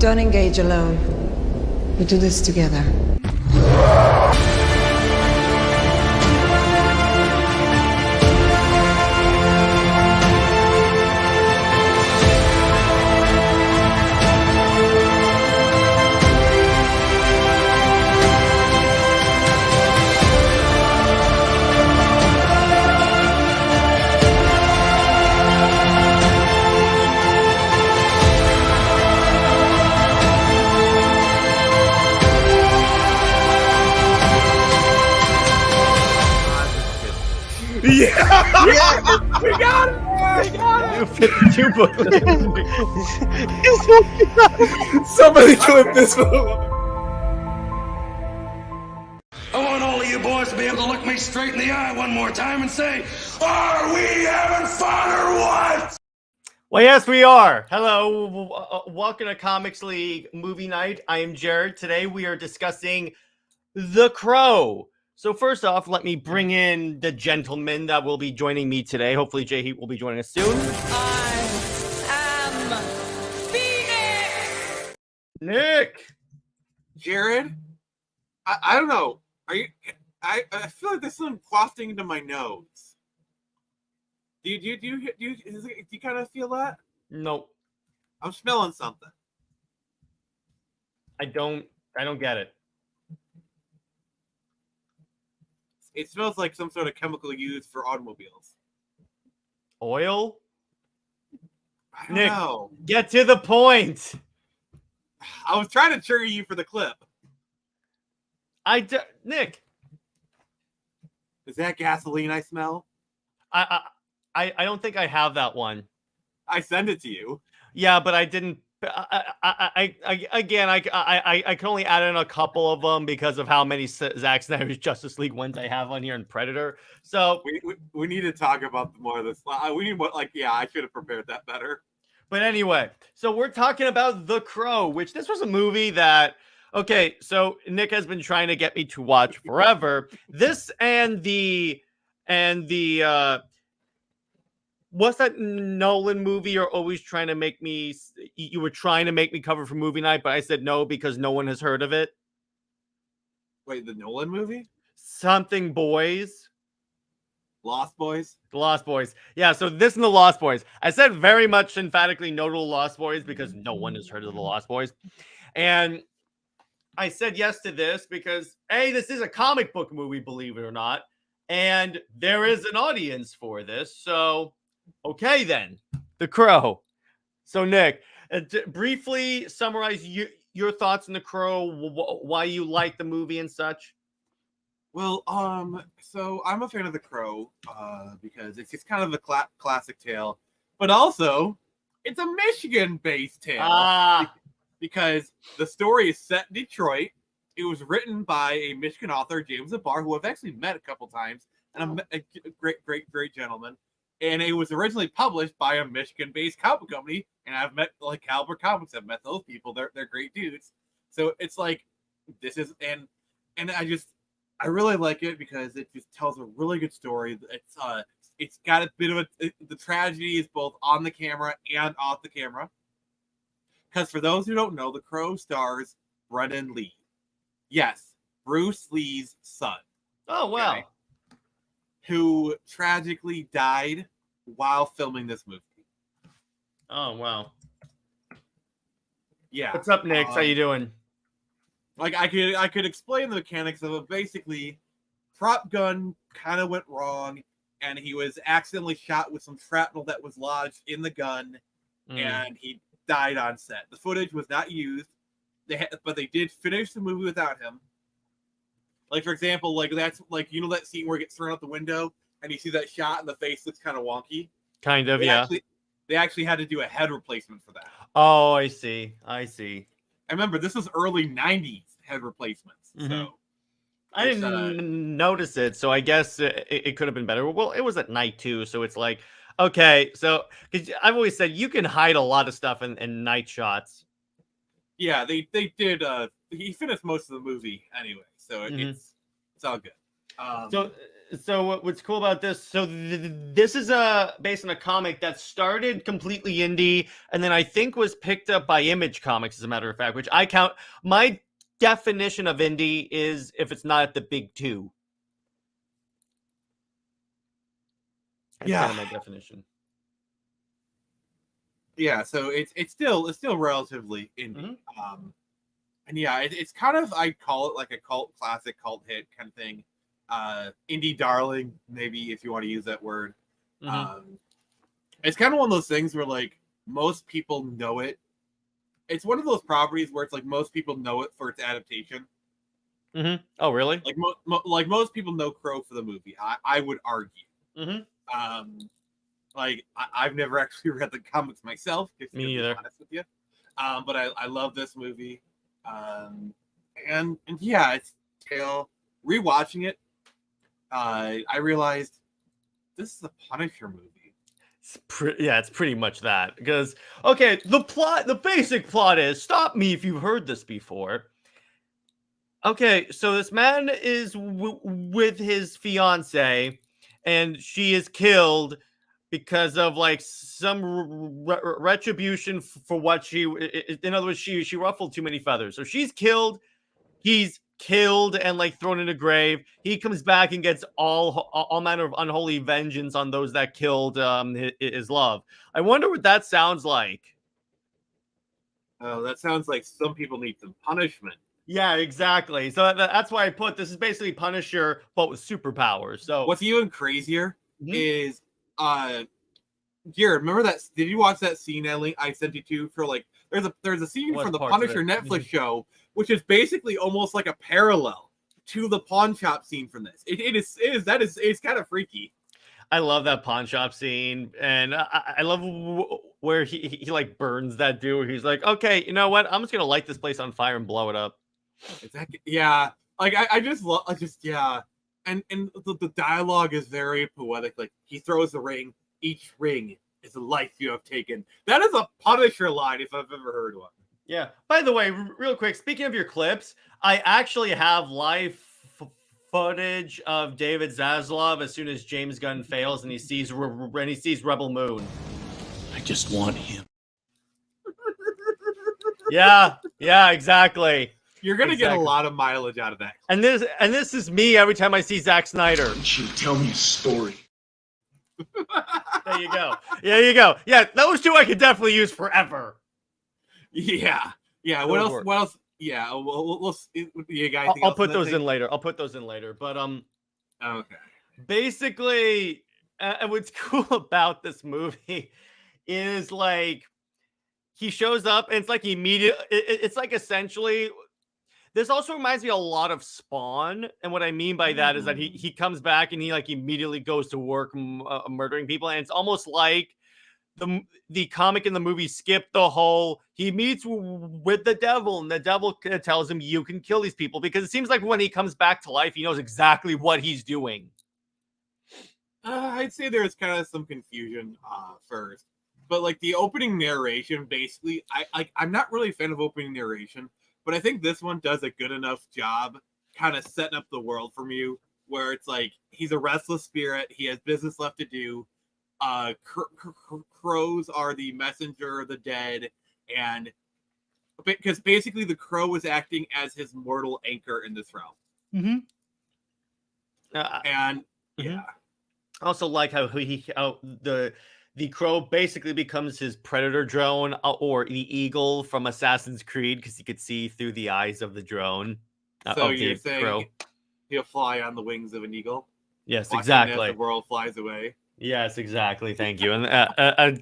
Don't engage alone. We do this together. Yeah! Yeah! We got it! We got New 52 book. it! Somebody clip this one. I want all of you boys to be able to look me straight in the eye one more time and say, are we having fun or what? Well, yes, we are. Hello. Welcome to Comics League Movie Night. I am Jared. Today we are discussing The Crow. So first off, let me bring in the gentleman that will be joining me today. Hopefully Jay Heat will be joining us soon. I am Phoenix! Nick! Jared, I don't know. Are you? I feel like there's something wafting into my nose. Do you kind of feel that? Nope. I'm smelling something. I don't get it. It smells like some sort of chemical used for automobiles. Oil? I don't Nick, know. get to the point. I was trying to trigger you for the clip. Nick. Is that gasoline I smell? I don't think I have that one. I send it to you. Yeah, but I didn't. I can only add in a couple of them because of how many Zack Snyder's Justice League ones I have on here in Predator. So we need to talk about more of this. We need I should have prepared that better. But anyway, so we're talking about The Crow, which this was a movie that. Okay, so Nick has been trying to get me to watch forever. This and the what's that Nolan movie you're always trying to make me... You were trying to make me cover for movie night, but I said no because no one has heard of it. Wait, the Nolan movie? Something Boys. Lost Boys? The Lost Boys. Yeah, so this and The Lost Boys. I said very much emphatically no to The Lost Boys because no one has heard of The Lost Boys. And I said yes to this because, A, this is a comic book movie, believe it or not. And there is an audience for this. So... Okay, then. The Crow. So, Nick, briefly summarize your thoughts on The Crow, why you like the movie and such. Well, so I'm a fan of The Crow because it's just kind of a classic tale, but also it's a Michigan-based tale because the story is set in Detroit. It was written by a Michigan author, James Abar, who I've actually met a couple times, and a great gentleman. And it was originally published by a Michigan-based comic company, and I've met Caliber Comics. I've met those people. They're great dudes. So it's like this is and I really like it because it just tells a really good story. It's got a bit of the tragedy is both on the camera and off the camera. Because for those who don't know, The Crow stars Brendan Lee. Yes, Bruce Lee's son. Oh wow. Okay? Who tragically died while filming this movie. Oh wow. Yeah. What's up, Nick? How you doing? Like I could explain the mechanics of it. Basically, prop gun kind of went wrong, and he was accidentally shot with some shrapnel that was lodged in the gun, and he died on set. The footage was not used, but they did finish the movie without him. Like, for example, that's that scene where he gets thrown out the window and you see that shot and the face looks kind of wonky. Kind of, yeah. They actually had to do a head replacement for that. Oh, I see. I remember this was early 90s head replacements. Mm-hmm. So I didn't notice it, so I guess it could have been better. Well, it was at night too, so it's like, okay, so cause I've always said you can hide a lot of stuff in night shots. Yeah, they did. He finished most of the movie anyway, so it's all good. so what's cool about this? So this is based on a comic that started completely indie, and then I think was picked up by Image Comics, as a matter of fact. Which I count. My definition of indie is if it's not at the big two. That's kind of my definition. Yeah, so it's still relatively indie. And yeah, it's kind of, I call it like a classic cult hit kind of thing. Indie darling, maybe, if you want to use that word. It's kind of one of those things where like most people know it. It's one of those properties where it's like most people know it for its adaptation. Oh, really? Like most people know Crow for the movie. I would argue. Like I've never actually read the comics myself. Me neither. To be honest with you. But I love this movie. And yeah, it's rewatching it. I realized this is a Punisher movie. It's pretty much that. Because okay, the basic plot is, stop me if you've heard this before. Okay, so this man is with his fiancée, and she is killed because of like some retribution for what she, in other words, she ruffled too many feathers. So she's killed, he's killed and like thrown in a grave. He comes back and gets all manner of unholy vengeance on those that killed his love. I wonder what that sounds like. Oh, that sounds like some people need some punishment. Yeah, exactly. So that's why I put this is basically Punisher, but with superpowers. So what's even crazier is, Jared, remember that? Did you watch that scene I sent you to for like? There's a scene from the Punisher Netflix show, which is basically almost like a parallel to the pawn shop scene from this. It's kind of freaky. I love that pawn shop scene, and I love where he like burns that dude. He's like, okay, you know what? I'm just gonna light this place on fire and blow it up. Exactly. Yeah. Like I just love. Yeah. And the dialogue is very poetic. Like he throws the ring. Each ring is a life you have taken. That is a Punisher line if I've ever heard one. Yeah. By the way, real quick, speaking of your clips, I actually have live footage of David Zaslav as soon as James Gunn fails and he sees Rebel Moon. I just want him. Yeah, exactly. You're gonna get a lot of mileage out of that. And this is me every time I see Zack Snyder. Don't you tell me a story. There you go. Yeah, you go. Yeah, those two I could definitely use forever. Yeah. What else? Yeah. We'll you guys. I'll put those in later. But okay. Basically, what's cool about this movie is like he shows up and it's like it's like essentially. This also reminds me a lot of Spawn, and what I mean by that is that he comes back and he like immediately goes to work murdering people, and it's almost like the comic in the movie skipped the whole he meets with the devil, and the devil tells him you can kill these people, because it seems like when he comes back to life, he knows exactly what he's doing. I'd say there's kind of some confusion first, but like the opening narration, basically, I'm not really a fan of opening narration. But I think this one does a good enough job kind of setting up the world from you, where it's like he's a restless spirit. He has business left to do. Crows are the messenger of the dead. And because basically the crow is acting as his mortal anchor in this realm. And yeah. I also like how the crow basically becomes his predator drone, or the eagle from Assassin's Creed, because he could see through the eyes of the drone. So you're saying he'll fly on the wings of an eagle? Yes, exactly. As the world flies away. Yes, exactly. Thank you. And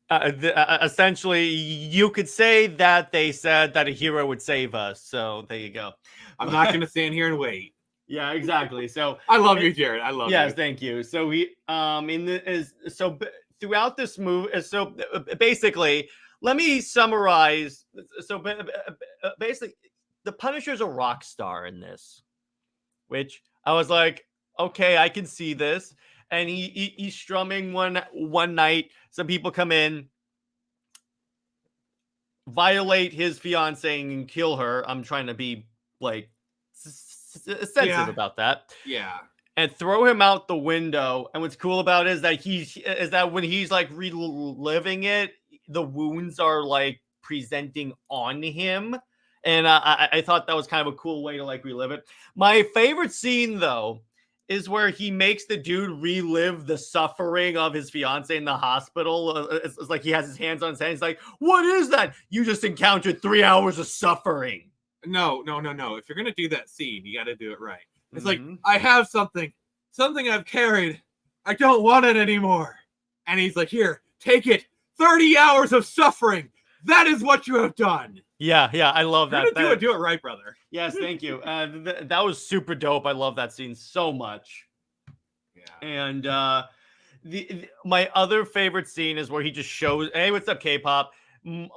essentially, you could say that they said that a hero would save us. So there you go. I'm not going to stand here and wait. Yeah, exactly. So I love you, Jared. I love you. Yes, thank you. So throughout this movie, so basically, let me summarize. So basically, the Punisher's a rock star in this, which I was like, okay, I can see this. And he's strumming one night. Some people come in, violate his fiancée and kill her. I'm trying to be like sensitive about that. Yeah. And throw him out the window. And what's cool about it is that when he's like reliving it, the wounds are like presenting on him. And I thought that was kind of a cool way to like relive it. My favorite scene though is where he makes the dude relive the suffering of his fiance in the hospital. It's like he has his hands on his head. He's like, "What is that? You just encountered 3 hours of suffering." No. If you're gonna do that scene, you got to do it right. It's like, I have something I've carried. I don't want it anymore. And he's like, here, take it. 30 hours of suffering. That is what you have done. Yeah, I love that. Do it right, brother. Yes, thank you. That was super dope. I love that scene so much. Yeah. And my other favorite scene is where he just shows, hey, what's up, K-pop?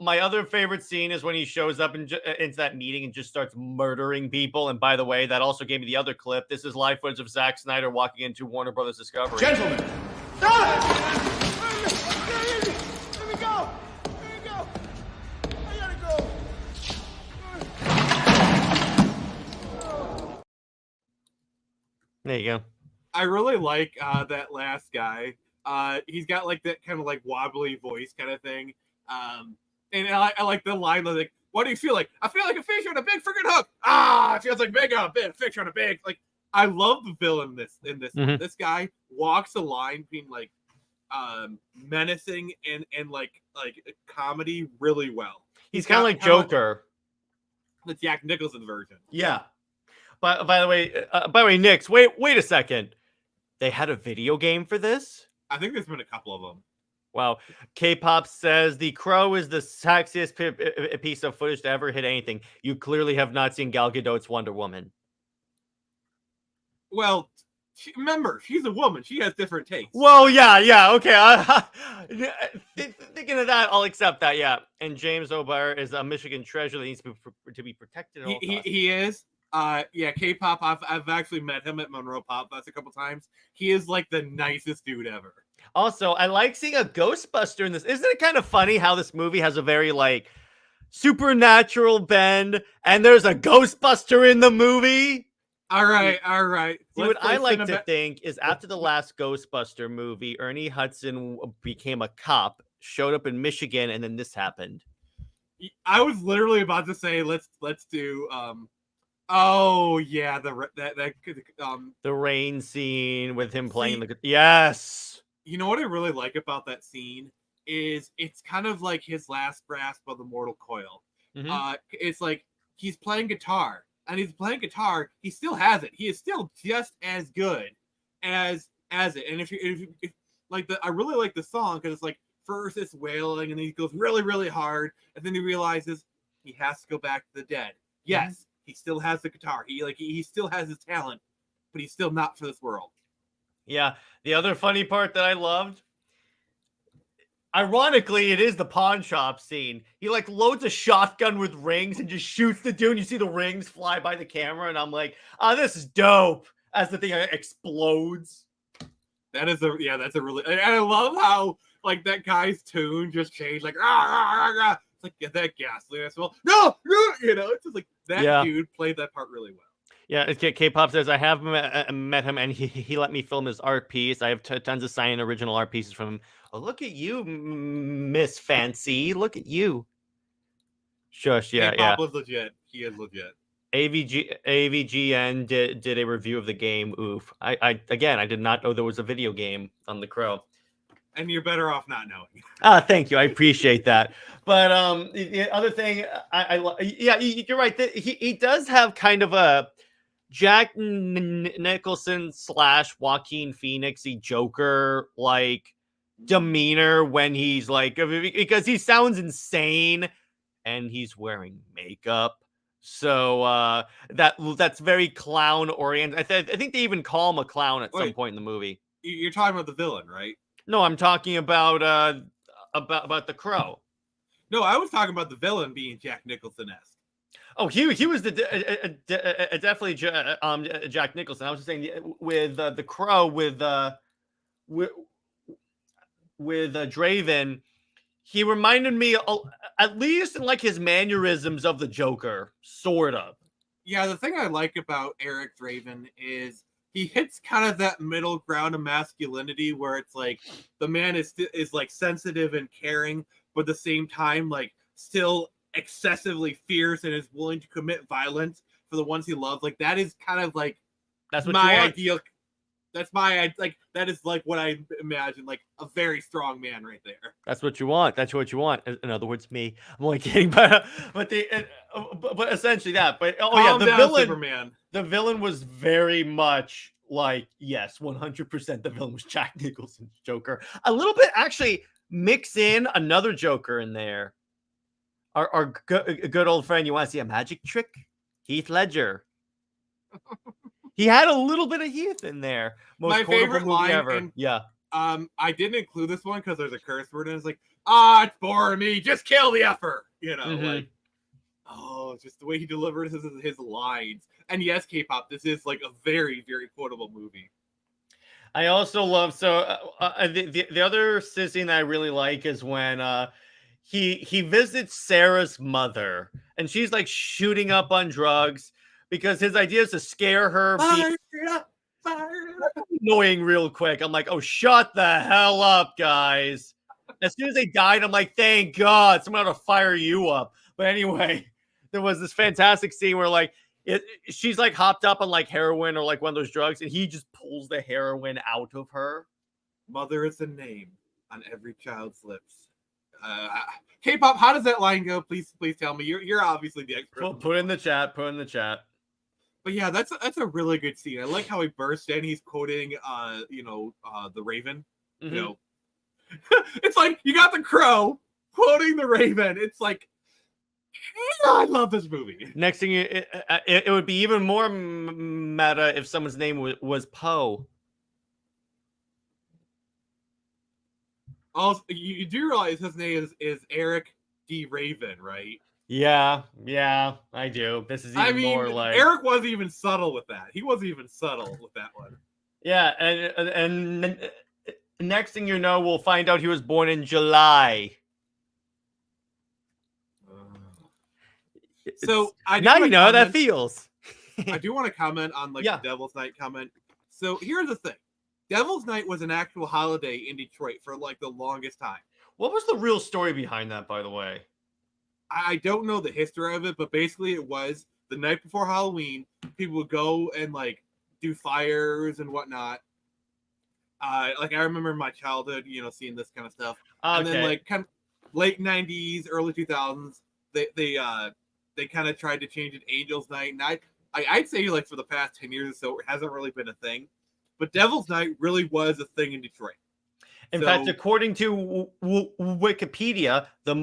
My other favorite scene is when he shows up into that meeting and just starts murdering people. And by the way, that also gave me the other clip. This is live footage of Zack Snyder walking into Warner Brothers Discovery. Gentlemen, Let me go. There you go. I gotta go. There you go. I really like that last guy. He's got like that kind of like wobbly voice kind of thing. And I like the line like, what do you feel like? I feel like a fish on a big freaking hook. It feels like big on a big fish on a big. Like, I love the villain in this. Mm-hmm. This guy walks a line between like menacing and like comedy really well. He's kind of like Joker. The Jack Nicholson version. Yeah. But by the way, Nix, wait a second. They had a video game for this? I think there's been a couple of them. Wow. K-pop says The Crow is the sexiest piece of footage to ever hit anything. You clearly have not seen Gal Gadot's Wonder Woman. Well, remember, she's a woman. She has different tastes. Well, yeah, okay. Thinking of that, I'll accept that, yeah. And James O'Barr is a Michigan treasure that needs to be protected at all costs. He is. Yeah, K-pop, I've actually met him at Monroe Pop Fest a couple times. He is like the nicest dude ever. Also, I like seeing a Ghostbuster in this. Isn't it kind of funny how this movie has a very like supernatural bend and there's a Ghostbuster in the movie? All right. See, what I like to think is after the last Ghostbuster movie, Ernie Hudson became a cop, showed up in Michigan, and then this happened. I was literally about to say, let's do oh yeah, the rain scene with him playing the yes. You know what I really like about that scene is it's kind of like his last grasp of the mortal coil. Mm-hmm. It's like he's playing guitar, and he still has it. He is still just as good as it. And if like I really like the song because it's like first it's wailing, and then he goes really, really hard, and then he realizes he has to go back to the dead. Yes, mm-hmm. He still has the guitar. He still has his talent, but he's still not for this world. Yeah, the other funny part that I loved, ironically, it is the pawn shop scene. He like loads a shotgun with rings and just shoots the dude. And you see the rings fly by the camera, and I'm like, this is dope. As the thing explodes. That's a really. And I love how like that guy's tune just changed. Like it's like get that gasoline as well. No, it's just like that dude played that part really well. Yeah, K-pop says, I have met him, and he let me film his art piece. I have tons of signed original art pieces from him. Oh, look at you, Miss Fancy. Look at you. Shush, yeah. K-pop was legit. He is legit. AVGN did a review of the game. Oof. I did not know there was a video game on The Crow. And you're better off not knowing. Thank you. I appreciate that. But the other thing, you're right. He does have kind of a Jack Nicholson / Joaquin Phoenix-y Joker like demeanor when he's like, because he sounds insane and he's wearing makeup. So that's very clown oriented. I think they even call him a clown at some point in the movie. You're talking about the villain, right? No, I'm talking about the Crow. No, I was talking about the villain being Jack Nicholson-esque. Oh, he was definitely Jack Nicholson. I was just saying with the Crow with Draven, he reminded me at least in like his mannerisms of the Joker, sort of. Yeah, the thing I like about Eric Draven is he hits kind of that middle ground of masculinity where it's like the man is like sensitive and caring, but at the same time like still excessively fierce and is willing to commit violence for the ones he loves. Like that is kind of like That's what my you want. ideal. That's my like that is like what I imagine, like a very strong man right there. That's what you want. That's what you want. In other words, me. I'm only kidding, but essentially that. But Calm the down, villain, Superman. the villain was very much like, yes, 100%. The villain was Jack Nicholson's Joker. A little bit, actually, mix in another Joker in there. Our good old friend. You want to see a magic trick? Heath Ledger. He had a little bit of Heath in there. My favorite line ever. Yeah. I didn't include this one because there's a curse word and it's like, it's boring me. Just kill the effer. You know, like, just the way he delivers his lines. And yes, K-pop, this is like a very, very quotable movie. I also love the other scene that I really like is when he visits Sarah's mother and she's like shooting up on drugs because his idea is to scare her. Annoying real quick. I'm like, oh, shut the hell up, guys. As soon as they died, I'm like, thank God someone ought to fire you up. But anyway, there was this fantastic scene where like she's like hopped up on like heroin or like one of those drugs, and he just pulls the heroin out of her. Mother is a name on every child's lips. K-pop, how does that line go? Please tell me. You're obviously the expert. Put in the chat. Put in the chat. But yeah, that's a really good scene. I like how he bursts in. He's quoting, the Raven. Mm-hmm. You know, it's like you got the Crow quoting the Raven. It's like, I love this movie. Next thing, it would be even more meta if someone's name was Poe. Also, you do realize his name is Eric D. Raven, right? Yeah, I do. This is even more like Eric wasn't even subtle with that. He wasn't even subtle with that one. Yeah, and next thing you know, we'll find out he was born in July. So now you know how that feels. I do want to comment on the Devil's Night comment. So here's the thing. Devil's Night was an actual holiday in Detroit for like the longest time. What was the real story behind that, by the way? I don't know the history of it, but basically it was the night before Halloween, people would go and like do fires and whatnot. Like I remember in my childhood, seeing this kind of stuff. Okay. And then like kind of late 90s, early 2000s, they kind of tried to change it Angel's Night. And I'd say like for the past 10 years or so, it hasn't really been a thing. But Devil's Night really was a thing in Detroit. In fact, according to Wikipedia, the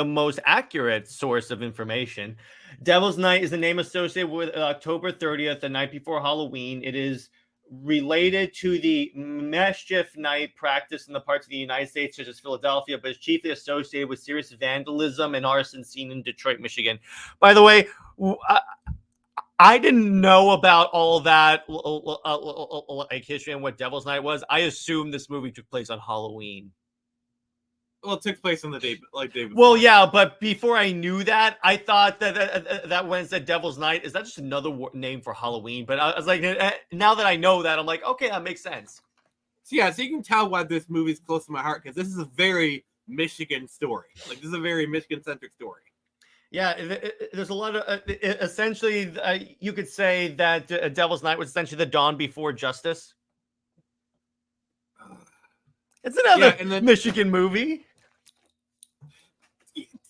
most accurate source of information, Devil's Night is the name associated with October 30th, the night before Halloween. It is related to the mischief night practice in the parts of the United States, such as Philadelphia, but is chiefly associated with serious vandalism and arson seen in Detroit, Michigan. By the way, I didn't know about all that like history and what Devil's Night was. I assumed this movie took place on Halloween. Well, it took place on the day, like day before. Well, yeah, but before I knew that, I thought that when it said Devil's Night, is that just another name for Halloween? But I was like, now that I know that, I'm like, okay, that makes sense. So yeah, so you can tell why this movie is close to my heart because this is a very Michigan story. Like this is a very Michigan-centric story. Yeah, there's a lot of essentially, you could say that Devil's Night was essentially the dawn before justice. It's another Michigan movie.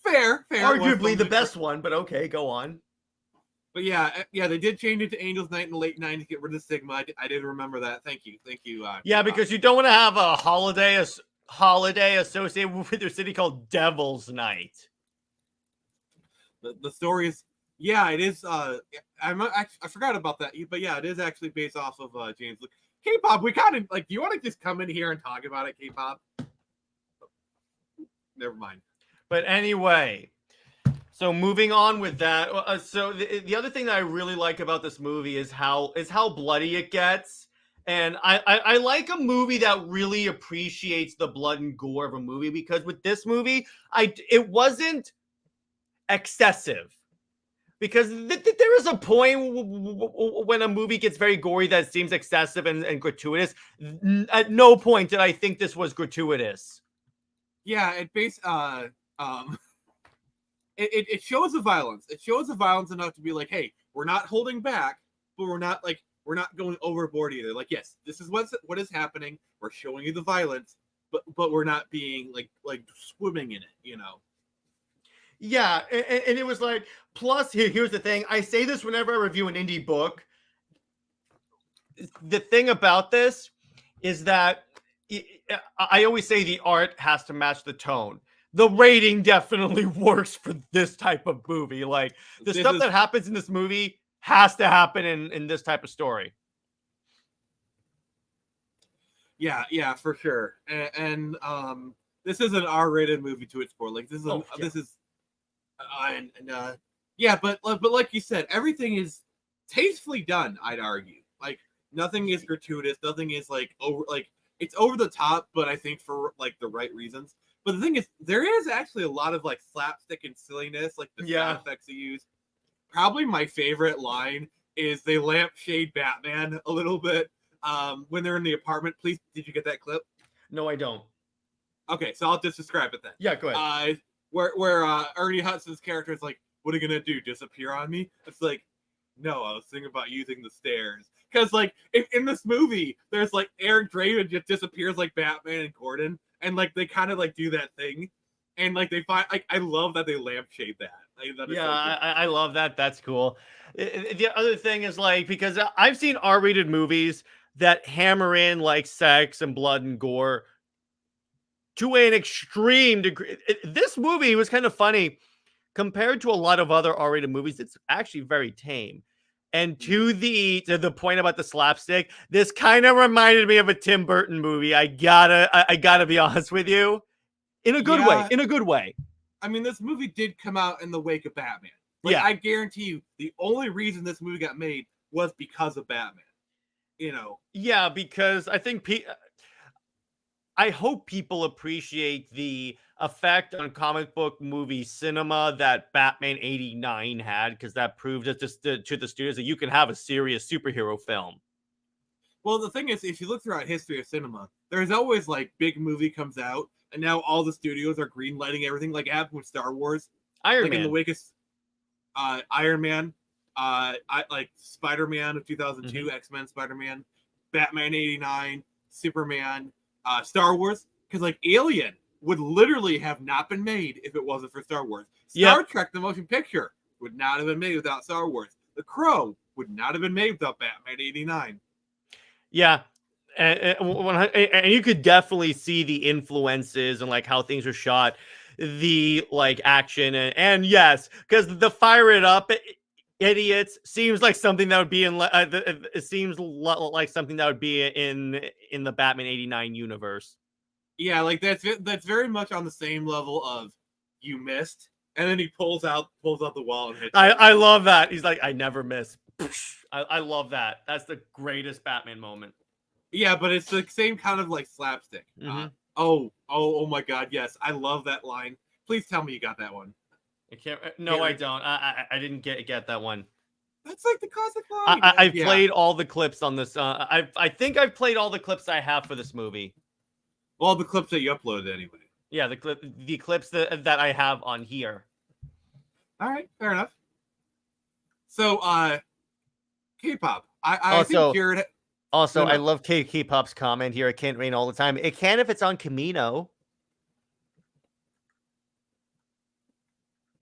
Fair. Arguably the best one, but okay, go on. But yeah, they did change it to Angel's Night in the late 90s, get rid of the stigma. I did remember that. Thank you. Yeah, because you don't want to have a holiday associated with your city called Devil's Night. The story is, it is. I forgot about that, but yeah, it is actually based off of James Luke. K-pop, we kind of like. Do you want to just come in here and talk about it, K-pop? Never mind. But anyway, so moving on with that. So the other thing that I really like about this movie is how bloody it gets. And I like a movie that really appreciates the blood and gore of a movie, because with this movie, it wasn't excessive. Because there is a point when a movie gets very gory that seems excessive and gratuitous. At no point did I think this was gratuitous. Yeah, it shows the violence. It shows the violence enough to be like, hey, we're not holding back, but we're not going overboard either. Like, yes, this is what is happening. We're showing you the violence, but we're not being like swimming in it, you know. Yeah, and it was like, plus here's the thing. I say this whenever I review an indie book. The thing about this is that I always say the art has to match the tone. The rating definitely works for this type of movie. Like, the stuff that happens in this movie has to happen in this type of story. Yeah, for sure. And this is an R-rated movie to its core. Like, but like you said, everything is tastefully done. I'd argue, like, nothing is gratuitous, nothing is like it's over the top, but I think for like the right reasons. But the thing is, there is actually a lot of like slapstick and silliness, like the sound effects they use. Probably my favorite line is they lampshade Batman a little bit when they're in the apartment. Please, did you get that clip? No, I don't. Okay, so I'll just describe it then. Yeah, go ahead. Where Ernie Hudson's character is like, what are you gonna do? Disappear on me? It's like, no, I was thinking about using the stairs. Because like in this movie, there's like Eric Draven just disappears like Batman and Gordon, and like they kind of like do that thing, and like they find like I love that they lampshade that. Like, yeah, I love that. That's cool. The other thing is like, because I've seen R-rated movies that hammer in like sex and blood and gore to an extreme degree. This movie was kind of funny compared to a lot of other R-rated movies. It's actually very tame. And to the point about the slapstick, this kind of reminded me of a Tim Burton movie. I gotta be honest with you, in a good way. In a good way. I mean, this movie did come out in the wake of Batman. Like, I guarantee you, the only reason this movie got made was because of Batman. You know. Yeah, because I think I hope people appreciate the effect on comic book movie cinema that Batman '89 had, because that proved to the studios that you can have a serious superhero film. Well, the thing is, if you look throughout history of cinema, there's always like big movie comes out, and now all the studios are greenlighting everything, like it happened with Star Wars, Iron Man. In the wake of Iron Man, like Spider-Man of 2002, X-Men, Spider-Man, Batman '89, Superman. Star Wars, because like Alien would literally have not been made if it wasn't for Star Wars. Star Trek, the motion picture, would not have been made without Star Wars. The Crow would not have been made without Batman '89. Yeah, and you could definitely see the influences and like how things are shot, the like action and yes, because the fire it up. Idiots seems like something that would be in. It seems like something that would be in the Batman '89 universe. Yeah, like that's very much on the same level of you missed, and then he pulls out the wall and hits. I love that. He's like, I never miss. I love that. That's the greatest Batman moment. Yeah, but it's the same kind of like slapstick. Oh my God, yes, I love that line. Please tell me you got that one. I can't. No, I don't. I didn't get that one. That's like the classic line. I've played all the clips on this. I think I've played all the clips I have for this movie. All the clips that you uploaded anyway. Yeah, the clips that I have on here. All right, fair enough. So, K-pop. I think Jared. Also, I love K-pop's comment here. It can't rain all the time. It can if it's on Camino.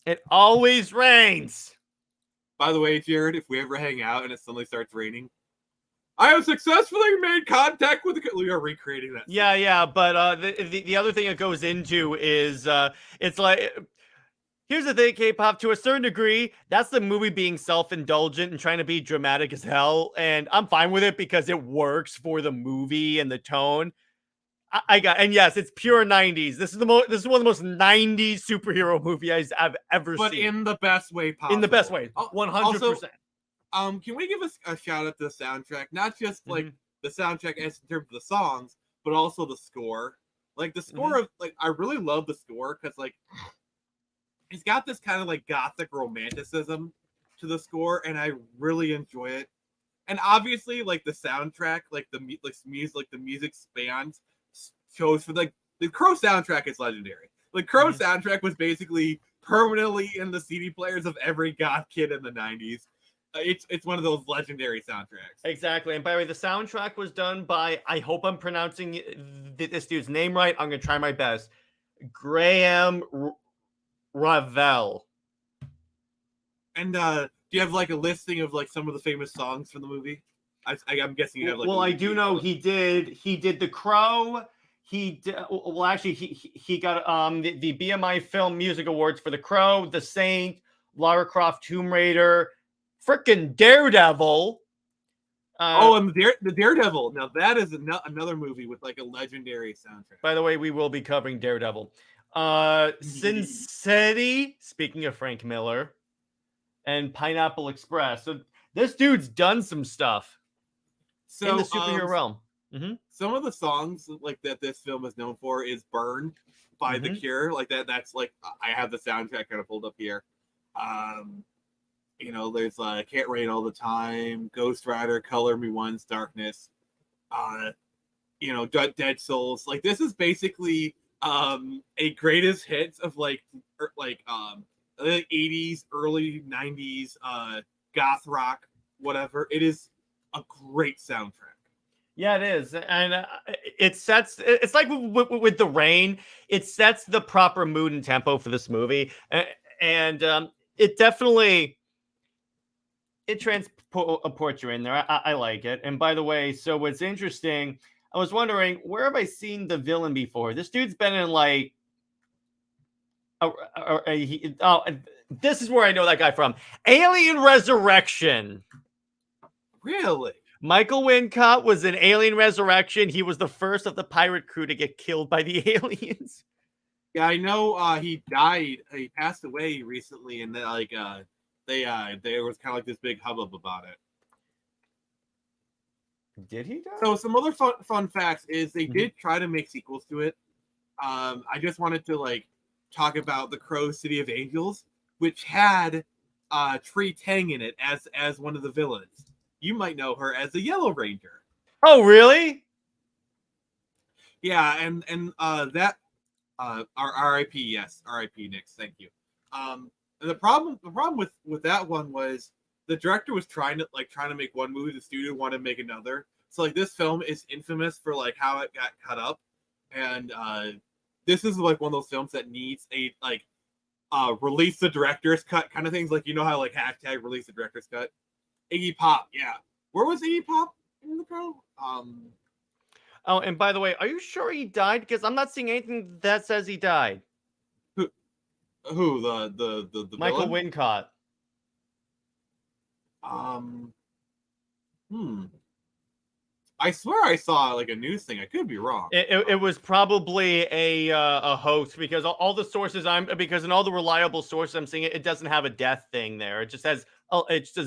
It always rains. By the way, Jared, if we ever hang out and it suddenly starts raining, I have successfully made contact with we are recreating that. Yeah, but the other thing it goes into is it's like, here's the thing, K-pop, to a certain degree, that's the movie being self-indulgent and trying to be dramatic as hell, and I'm fine with it because it works for the movie and the tone. And yes, it's pure 90s. This is one of the most 90s superhero movies I've ever seen. But in the best way possible. In the best way. 100%. Also, can we give us a shout out to the soundtrack? Not just like the soundtrack as in terms of the songs, but also the score. Like the score of like I really love the score because like it's got this kind of like gothic romanticism to the score, and I really enjoy it. And obviously, like the soundtrack, like the music spans shows for like the Crow soundtrack is legendary. The Crow soundtrack was basically permanently in the CD players of every goth kid in the 90s. It's one of those legendary soundtracks. Exactly. And by the way, the soundtrack was done by, I hope I'm pronouncing this dude's name right. I'm going to try my best. Graham Ravel. And do you have like a listing of like some of the famous songs from the movie? I'm guessing you have like. Well, I do know he did The Crow. He did, well, actually, he got the BMI Film Music Awards for The Crow, The Saint, Lara Croft Tomb Raider, frickin' Daredevil. And the Daredevil. Now that is another movie with like a legendary soundtrack. By the way, we will be covering Daredevil. Sin City, speaking of Frank Miller, and Pineapple Express. So this dude's done some stuff in the superhero realm. Some of the songs like that this film is known for is "Burn" by The Cure. Like that's like I have the soundtrack kind of pulled up here. You know, there's "Can't Rain All the Time," Ghost Rider, "Color Me Once," "Darkness." You know, Dead Souls. Like this is basically a greatest hits of like the 80s, early 90s goth rock, whatever. It is a great soundtrack. Yeah, it is. And it's like with The Rain, it sets the proper mood and tempo for this movie. And it definitely, it transports you in there. I like it. And by the way, so what's interesting, I was wondering, where have I seen the villain before? This dude's been in like, this is where I know that guy from. Alien Resurrection. Really? Michael Wincott was in Alien Resurrection. He was the first of the pirate crew to get killed by the aliens. Yeah, I know he died. He passed away recently, and like there was kind of like this big hubbub about it. Did he die? So some other fun facts is they did try to make sequels to it. I just wanted to like talk about The Crow City of Angels, which had Tree Tang in it as one of the villains. You might know her as the Yellow Ranger. Oh, really? Yeah, and that R.I.P. Yes, R.I.P. Nix. Thank you. The problem with that one was the director was trying to make one movie, the studio wanted to make another. So like this film is infamous for like how it got cut up, and this is like one of those films that needs a like release the director's cut kind of things. Like you know how like hashtag release the director's cut. Iggy Pop, yeah. Where was Iggy Pop in The Crow? Oh, and by the way, are you sure he died? Because I'm not seeing anything that says he died. Who? The Michael villain? Wincott. I swear I saw like a news thing. I could be wrong. It was probably a hoax because all the sources because in all the reliable sources I'm seeing it doesn't have a death thing there. It just says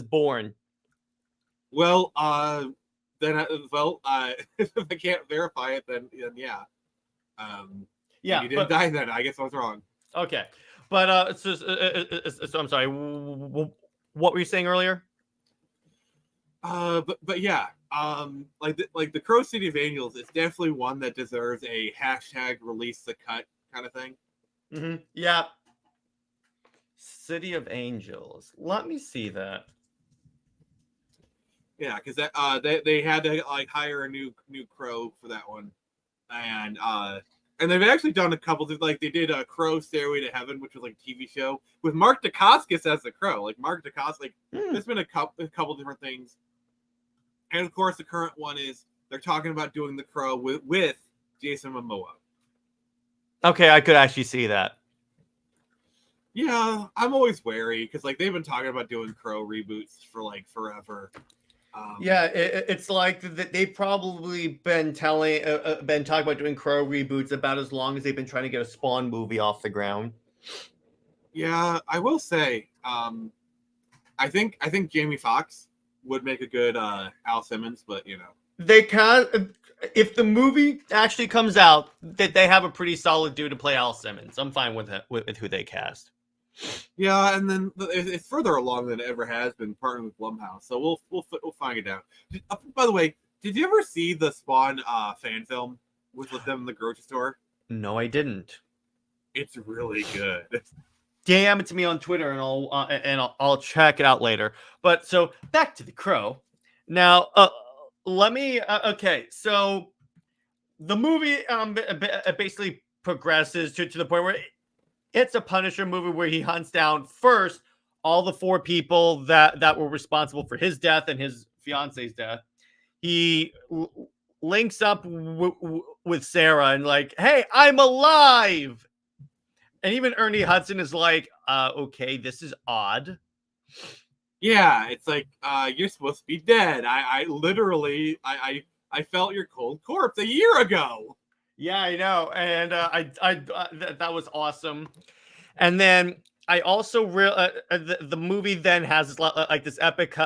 born. Well, then if I can't verify it, then yeah. Yeah, you didn't die then. I guess I was wrong. Okay, but so I'm sorry. What were you saying earlier? But yeah, like the Crow City of Angels, it's definitely one that deserves a hashtag release the cut kind of thing. Yeah. City of Angels. Let me see that. Yeah, because they had to like hire a new Crow for that one, and they've actually done a couple of like they did a Crow Stairway to Heaven, which was like a TV show with Mark Dacascos as the Crow. Like Mark Dacascos, like there's been a couple different things, and of course the current one is they're talking about doing the Crow with Jason Momoa. Okay, I could actually see that. Yeah, I'm always wary because like they've been talking about doing Crow reboots for like forever. Yeah, it's like they've probably been talking about doing Crow reboots about as long as they've been trying to get a Spawn movie off the ground. Yeah, I will say, I think Jamie Foxx would make a good Al Simmons, but you know they can. If the movie actually comes out, that they have a pretty solid dude to play Al Simmons. I'm fine with who they cast. Yeah, and then it's further along than it ever has been, partnering with Blumhouse. So we'll find it out. By the way, did you ever see the Spawn fan film with them in the grocery store? No, I didn't. It's really good. DM it to me on Twitter, and I'll check it out later. But so back to The Crow. Now, let me. Okay, so the movie basically progresses to the point where it's a Punisher movie where he hunts down first all the 4 people that were responsible for his death and his fiance's death. He links up with Sarah and like, hey, I'm alive. And even Ernie Hudson is like, okay, this is odd. Yeah, it's like you're supposed to be dead. I literally felt your cold corpse a year ago. Yeah, I know, and that was awesome. And then I also the movie then has like this epic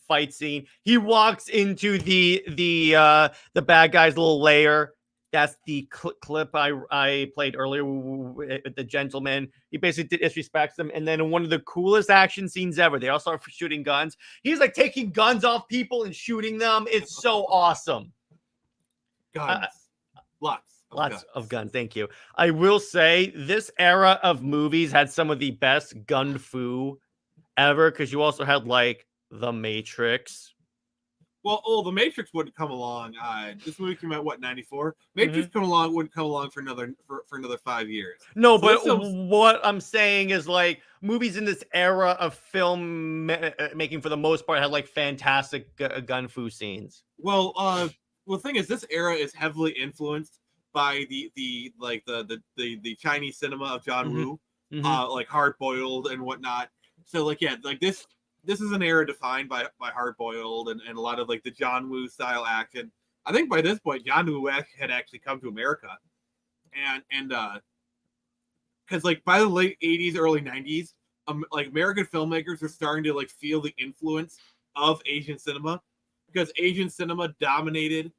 fight scene. He walks into the bad guy's little lair. That's the clip I played earlier with the gentleman. He basically disrespects them, and then in one of the coolest action scenes ever, they all start shooting guns. He's like taking guns off people and shooting them. It's so awesome. Guns. Lots of guns. Thank you. I will say this era of movies had some of the best gun fu ever, because you also had like The Matrix. Well, The Matrix wouldn't come along. This movie came out what, 94? Matrix wouldn't come along for another 5 years. No, so but what I'm saying is like movies in this era of film making for the most part had like fantastic gun fu scenes. Well, the thing is, this era is heavily influenced by the Chinese cinema of John Woo, like Hard Boiled and whatnot. So like, yeah, like this is an era defined by Hard Boiled and a lot of like the John Woo style action. I think by this point John Woo had actually come to America, and because like by the late 80s, early 90s, like American filmmakers are starting to like feel the influence of Asian cinema, because Asian cinema dominated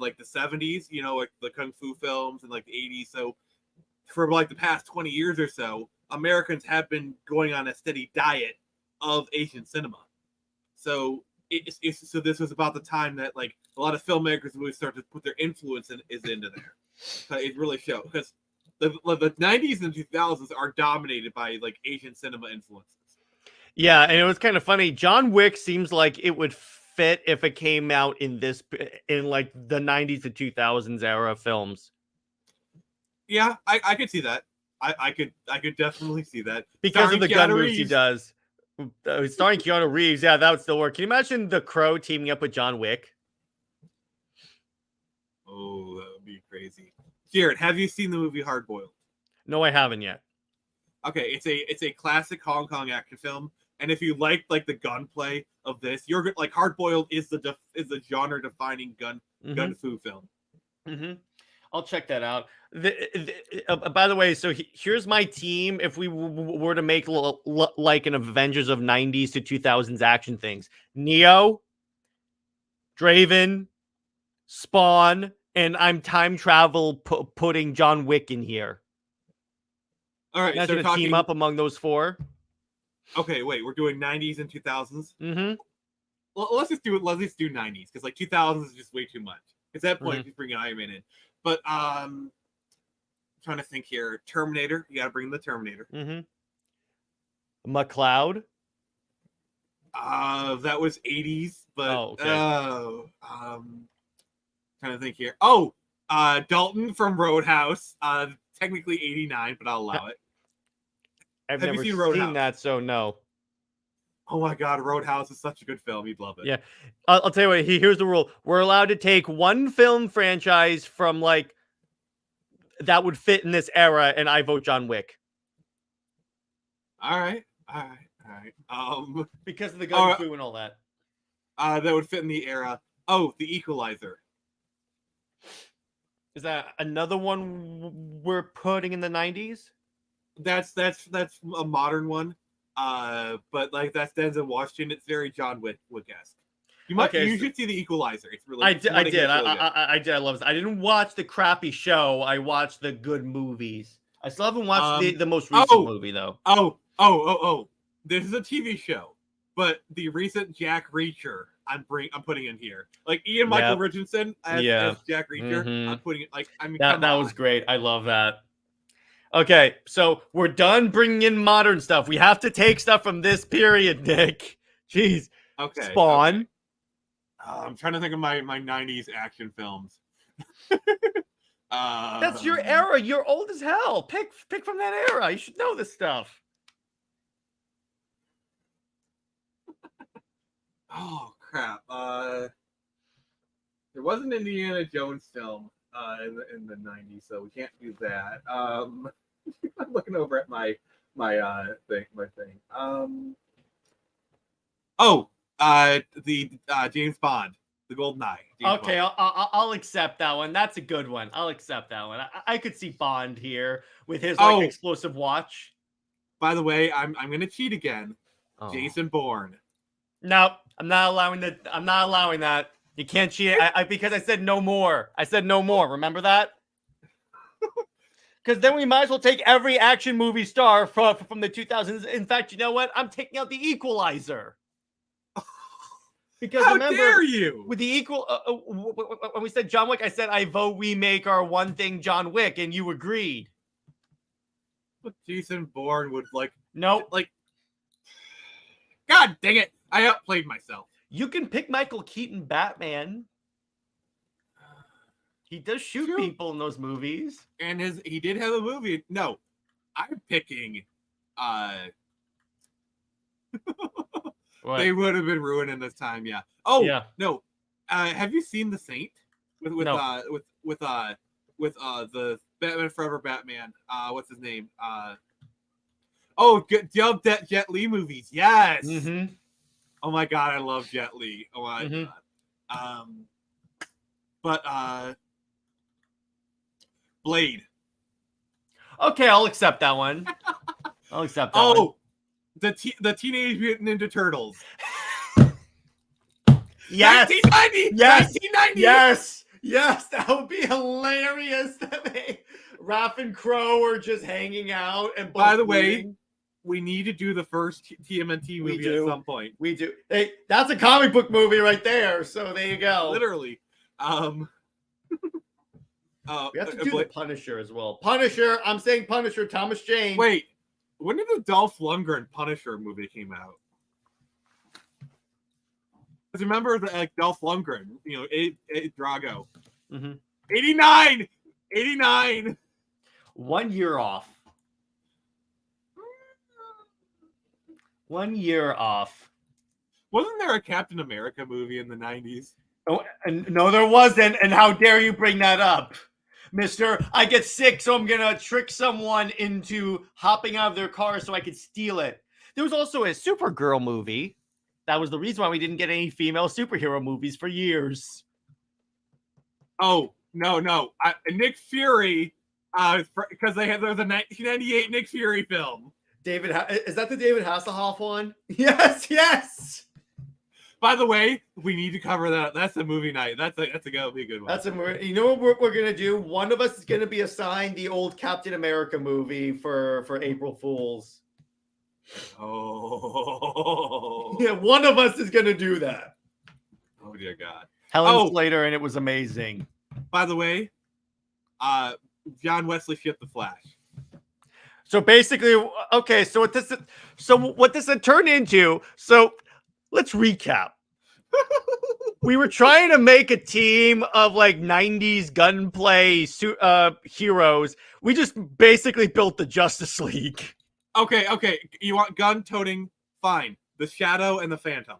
like the 70s, you know, like the kung fu films, and like the 80s. So for like the past 20 years or so, Americans have been going on a steady diet of Asian cinema. So so this was about the time that like a lot of filmmakers would start to put their influence into there. So it really showed, because the 90s and 2000s are dominated by like Asian cinema influences. Yeah, and it was kind of funny. John Wick seems like it would fit if it came out in like the 90s to 2000s era films. Yeah, I could see that. I could definitely see that, because starring of the Keanu gun moves Reeves. he does. Starring Keanu Reeves, yeah, that would still work. Can you imagine The Crow teaming up with John Wick? Oh, that would be crazy. Jared, have you seen the movie Hard Boiled? No, I haven't yet. Okay, it's a classic Hong Kong action film, and if you like the gunplay of this, you're like, Hard Boiled is the genre defining gun fu film. I'll check that out. By the way, so here's my team. If we were to make like an Avengers of 90s to 2000s action things: Neo, Draven, Spawn, and I'm time travel putting John Wick in here. All right, so talking... team up among those 4. Okay, wait, we're doing 90s and 2000s. Well, let's just do 90s, because like 2000s is just way too much. At that point, you bring Iron Man in. But I'm trying to think here. Terminator, you gotta bring the Terminator. McLeod. That was 80s, but trying to think here. Oh, Dalton from Roadhouse. Technically 89, but I'll allow it. I've never seen that, so no. Oh my God, Roadhouse is such a good film. You'd love it. Yeah, I'll tell you what. Here's the rule: we're allowed to take one film franchise from like that would fit in this era, and I vote John Wick. All right. Because of the gun fu and all that. That would fit in the era. Oh, The Equalizer. Is that another one we're putting in the 90s? That's a modern one. But like that's Denzel Washington. It's very John Wick-esque. You should see The Equalizer. It's really. I did. I did. I love it. I didn't watch the crappy show. I watched the good movies. I still haven't watched the most recent movie though. Oh. This is a TV show, but the recent Jack Reacher I'm putting in here. Like Ian Michael Richardson as Jack Reacher. I'm putting it that was great. I love that. Okay, so we're done bringing in modern stuff. We have to take stuff from this period, Nick. Jeez. Okay. Spawn. Okay. I'm trying to think of my 90s action films. That's your era. You're old as hell. Pick from that era. You should know this stuff. Oh crap! There was an Indiana Jones film in the 90s, so we can't do that. I'm looking over at my thing. The James Bond, the Golden Eye. Okay, I'll accept that one. That's a good one. I'll accept that one. I could see Bond here with his explosive watch. By the way, I'm gonna cheat again. Jason Bourne. No, I'm not allowing that. I'm not allowing that. You can't cheat. Because I said no more. I said no more. Remember that? Because then we might as well take every action movie star from the 2000s. In fact, you know what? I'm taking out the Equalizer. Because how remember, dare you? With the when we said John Wick, I said I vote we make our one thing John Wick, and you agreed. But Jason Bourne would nope. God dang it! I outplayed myself. You can pick Michael Keaton Batman. He does shoot people in those movies. And he did have a movie. No, I'm picking they would have been ruined in this time, yeah. Oh yeah. No. Have you seen The Saint? With the Batman Forever Batman. What's his name? Jet Li movies. Yes. Mm-hmm. Oh my god, I love Jet Li. Oh my god. But Blade. Okay, I'll accept that one. I'll accept that one. The Teenage Mutant Ninja Turtles. Yes. 1990. Yes. 1990. Yes, that would be hilarious. That Raph and Crow are just hanging out. And by the way, we need to do the first TMNT movie at some point. We do. Hey, that's a comic book movie right there. So there you go. Literally. We have to do the Punisher as well. Punisher. I'm saying Punisher. Thomas Jane. Wait, when did the Dolph Lundgren Punisher movie came out? Because remember Dolph Lundgren, Drago. 89. 1 year off. 1 year off. Wasn't there a Captain America movie in the 90s? Oh, and no, there wasn't. And how dare you bring that up, Mister? I get sick, so I'm gonna trick someone into hopping out of their car so I could steal it. There was also a Supergirl movie. That was the reason why we didn't get any female superhero movies for years. Oh no! Nick Fury, because there's a 1998 Nick Fury film. Is that the David Hasselhoff one? Yes. By the way, we need to cover that. That's a movie night. That'll be a good one. That's a movie. You know what we're gonna do? One of us is gonna be assigned the old Captain America movie for April Fools. Oh. Yeah, one of us is gonna do that. Oh dear God. Helen Slater, and it was amazing. By the way, John Wesley shipped the Flash. So basically, okay. So what this had turned into? So let's recap. We were trying to make a team of 90s gunplay heroes. We just basically built the Justice League. Okay. You want gun-toting? Fine. The Shadow and the Phantom.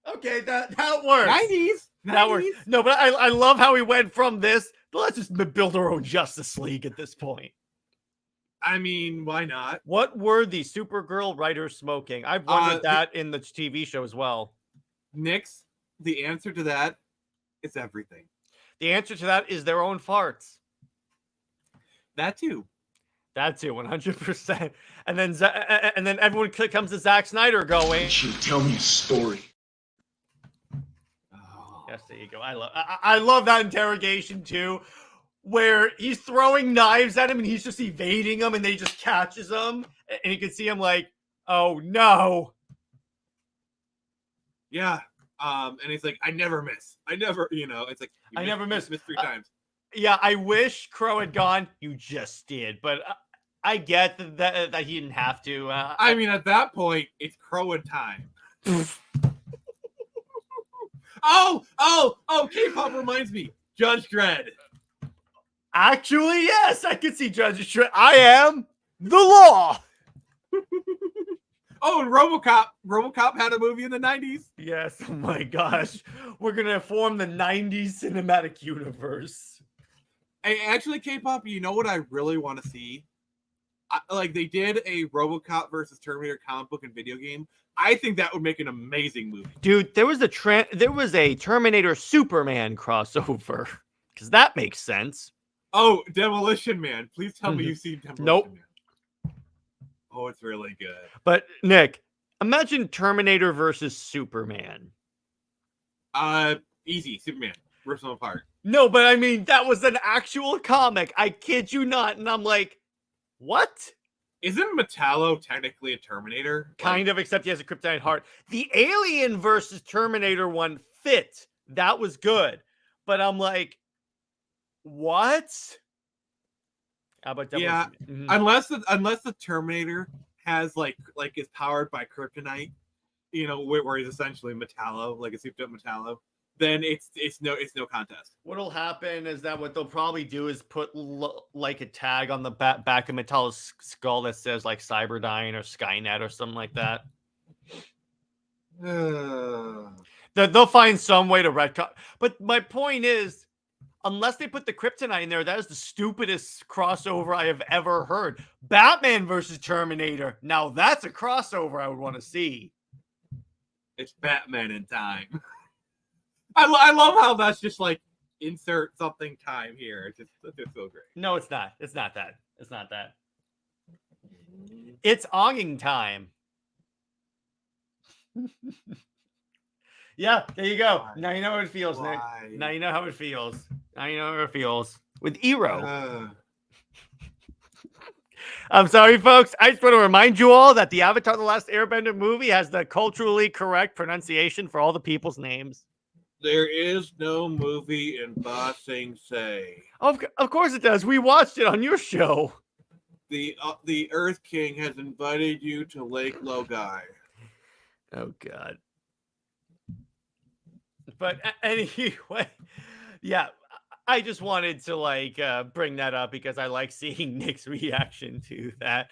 Okay, that works. 90s. That works. No, but I love how we went from this. Let's just build our own Justice League at this point. I mean, why not? What were the Supergirl writers smoking? I've wondered that in the TV show as well. Nix, the answer to that is everything. The answer to that is their own farts. That too. 100%. And then everyone comes to Zack Snyder going, "Tell me a story." Oh. Yes, there you go. I love that interrogation too. where he's throwing knives at him and he's just evading them and they just catches him and you can see him like, oh no. Yeah. And he's like, I never miss. I never, it's like I never miss. Missed 3 times. Yeah, I wish Crow had gone. You just did, but I get that he didn't have to. I mean, at that point, it's Crow time. K-pop reminds me. Judge Dredd. Actually, yes, I could see Judge Dredd. I am the law. Oh, and RoboCop. RoboCop had a movie in the 90s. Yes. Oh my gosh, we're gonna form the '90s cinematic universe. Hey, actually, K-pop, you know what I really want to see? They did a RoboCop versus Terminator comic book and video game. I think that would make an amazing movie. Dude, there was a Terminator Superman crossover because that makes sense. Oh, Demolition Man! Please tell me you've seen Demolition Nope. Man. Oh, it's really good. But Nick, imagine Terminator versus Superman. Easy. Superman. Rips them apart. No, but I mean that was an actual comic. I kid you not, and I'm like, what? Isn't Metallo technically a Terminator? Kind of, except he has a kryptonite heart. The Alien versus Terminator one fit. That was good. But I'm like, what? How about that? Yeah, unless the Terminator has like is powered by kryptonite, where he's essentially Metallo, like a souped up Metallo, then it's no contest. What'll happen is that what they'll probably do is put like a tag on the back of Metallo's skull that says like Cyberdyne or Skynet or something like that. They'll find some way to retcon. But my point is, unless they put the kryptonite in there, that is the stupidest crossover I have ever heard. Batman versus Terminator. Now that's a crossover I would want to see. It's Batman in time. I love how that's just like insert something time here. It's just so great. No, it's not. It's not that. It's not that. It's onging time. Yeah, there you go. Now you know how it feels, Nick. Now you know how it feels. Now you know how it feels with Eero. I'm sorry, folks. I just want to remind you all that the Avatar: The Last Airbender movie has the culturally correct pronunciation for all the people's names. There is no movie in Ba Sing Se. Of course it does. We watched it on your show. The Earth King has invited you to Lake Logai. Oh, God. But anyway, yeah, I just wanted to bring that up because I like seeing Nick's reaction to that.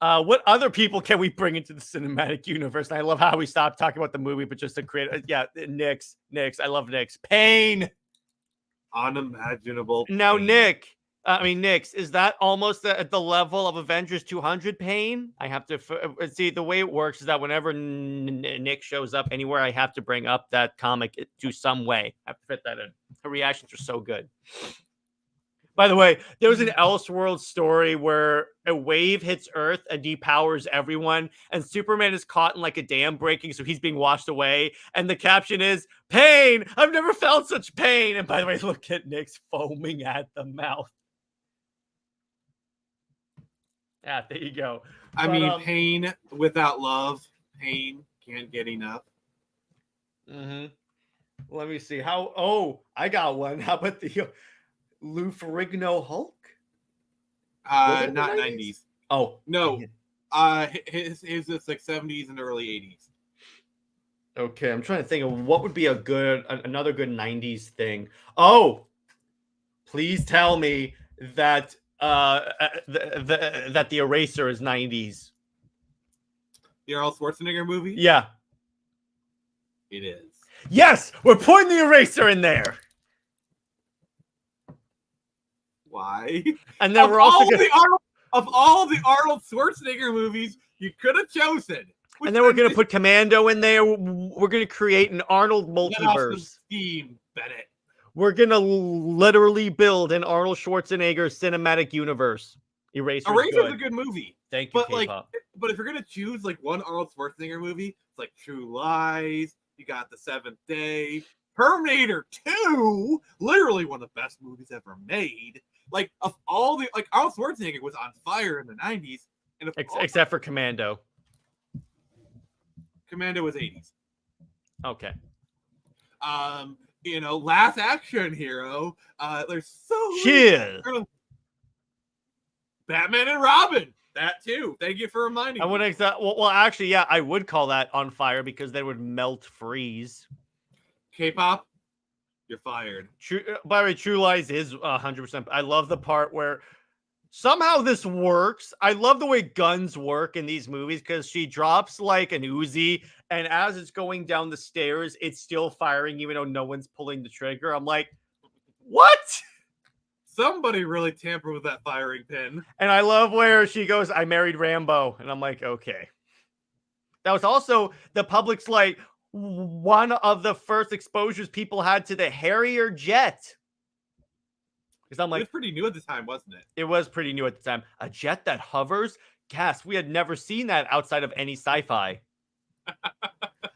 What other people can we bring into the cinematic universe? And I love how we stopped talking about the movie, but just to create, Nick's. I love Nick's pain. Unimaginable. Now, Nick's, is that almost at the level of Avengers 200 pain? I have to see the way it works is that whenever Nick shows up anywhere, I have to bring up that comic to some way. I have to fit that in. Her reactions are so good. By the way, there was an Elseworld story where a wave hits Earth and depowers everyone, and Superman is caught in like a dam breaking, so he's being washed away. And the caption is, "Pain! I've never felt such pain!" And by the way, look at Nick's foaming at the mouth. Yeah, there you go. Pain without love, pain can't get enough. Let me see. I got one. How about the Lou Ferrigno Hulk? Not 90s. Oh no. His is like 70s and early 80s. Okay, I'm trying to think of what would be another good 90s thing. Oh, please tell me that that the Eraser is 90s. The Arnold Schwarzenegger movie? Yeah. It is. Yes, we're putting the Eraser in there. Why? And then we're also of all the Arnold Schwarzenegger movies you could have chosen. And then we're going to put Commando in there. We're going to create an Arnold multiverse. Scheme, Bennett. We're going to literally build an Arnold Schwarzenegger cinematic universe. Eraser's a good movie. Thank you, but if you're going to choose like one Arnold Schwarzenegger movie, it's like True Lies, you got The Seventh Day, Terminator 2, literally one of the best movies ever made. Like, of all the, like, Arnold Schwarzenegger was on fire in the 90s. And Except for Commando. Commando was 80s. Okay. You know, Last Action Hero. There's so Cheers. Batman and Robin. That too. Thank you for reminding I me. wouldn't well, actually, yeah, I would call that on fire because they would melt freeze. K-pop, you're fired. By the way, True Lies is 100%. I love the part where somehow this works. I love the way guns work in these movies because she drops like an Uzi, and as it's going down the stairs, it's still firing even though no one's pulling the trigger. I'm like, what? Somebody really tampered with that firing pin. And I love where she goes, I married Rambo. And I'm like, okay. That was also the public's like one of the first exposures people had to the Harrier jet. Because I'm like, it was pretty new at the time, wasn't it? It was pretty new at the time. A jet that hovers? Gas. We had never seen that outside of any sci-fi.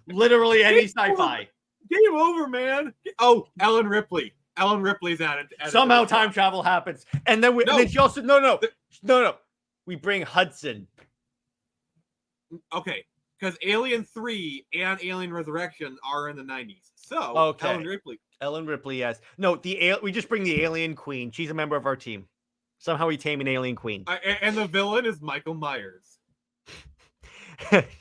Literally any sci-fi. Game over, man. Oh, Ellen Ripley. Ellen Ripley's at it. Somehow time travel happens. And then and then she also no. We bring Hudson. Okay. Because Alien 3 and Alien Resurrection are in the 90s. So okay. Ellen Ripley, yes. No, we just bring the Alien Queen. She's a member of our team. Somehow we tame an Alien Queen. And the villain is Michael Myers.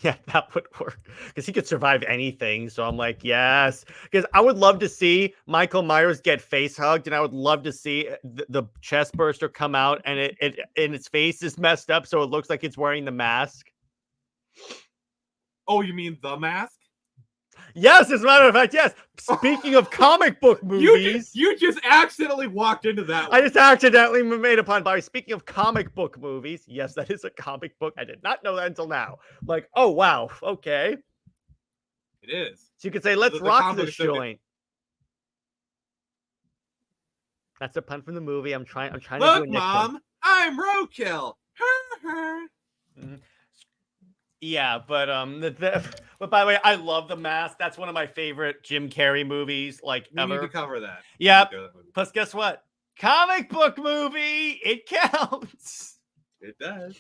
Yeah, that would work because he could survive anything. So I'm like, yes, because I would love to see Michael Myers get face hugged, and I would love to see the chest burster come out, and its face is messed up, so it looks like it's wearing the mask. Oh, you mean The Mask? Yes, as a matter of fact, yes. Speaking of comic book movies, you just accidentally walked into that one. I just accidentally made a pun. By speaking of comic book movies, yes, that is a comic book. I did not know that until now. Like, oh wow, okay, it is. So you could say, "Let's rock this joint." That's a pun from the movie. I'm trying Look, to do a Mom, I'm roadkill. Mm-hmm. Yeah, but but by the way, I love The Mask. That's one of my favorite Jim Carrey movies, like we ever. Need to cover that. Yeah. Plus, guess what? Comic book movie. It counts. It does.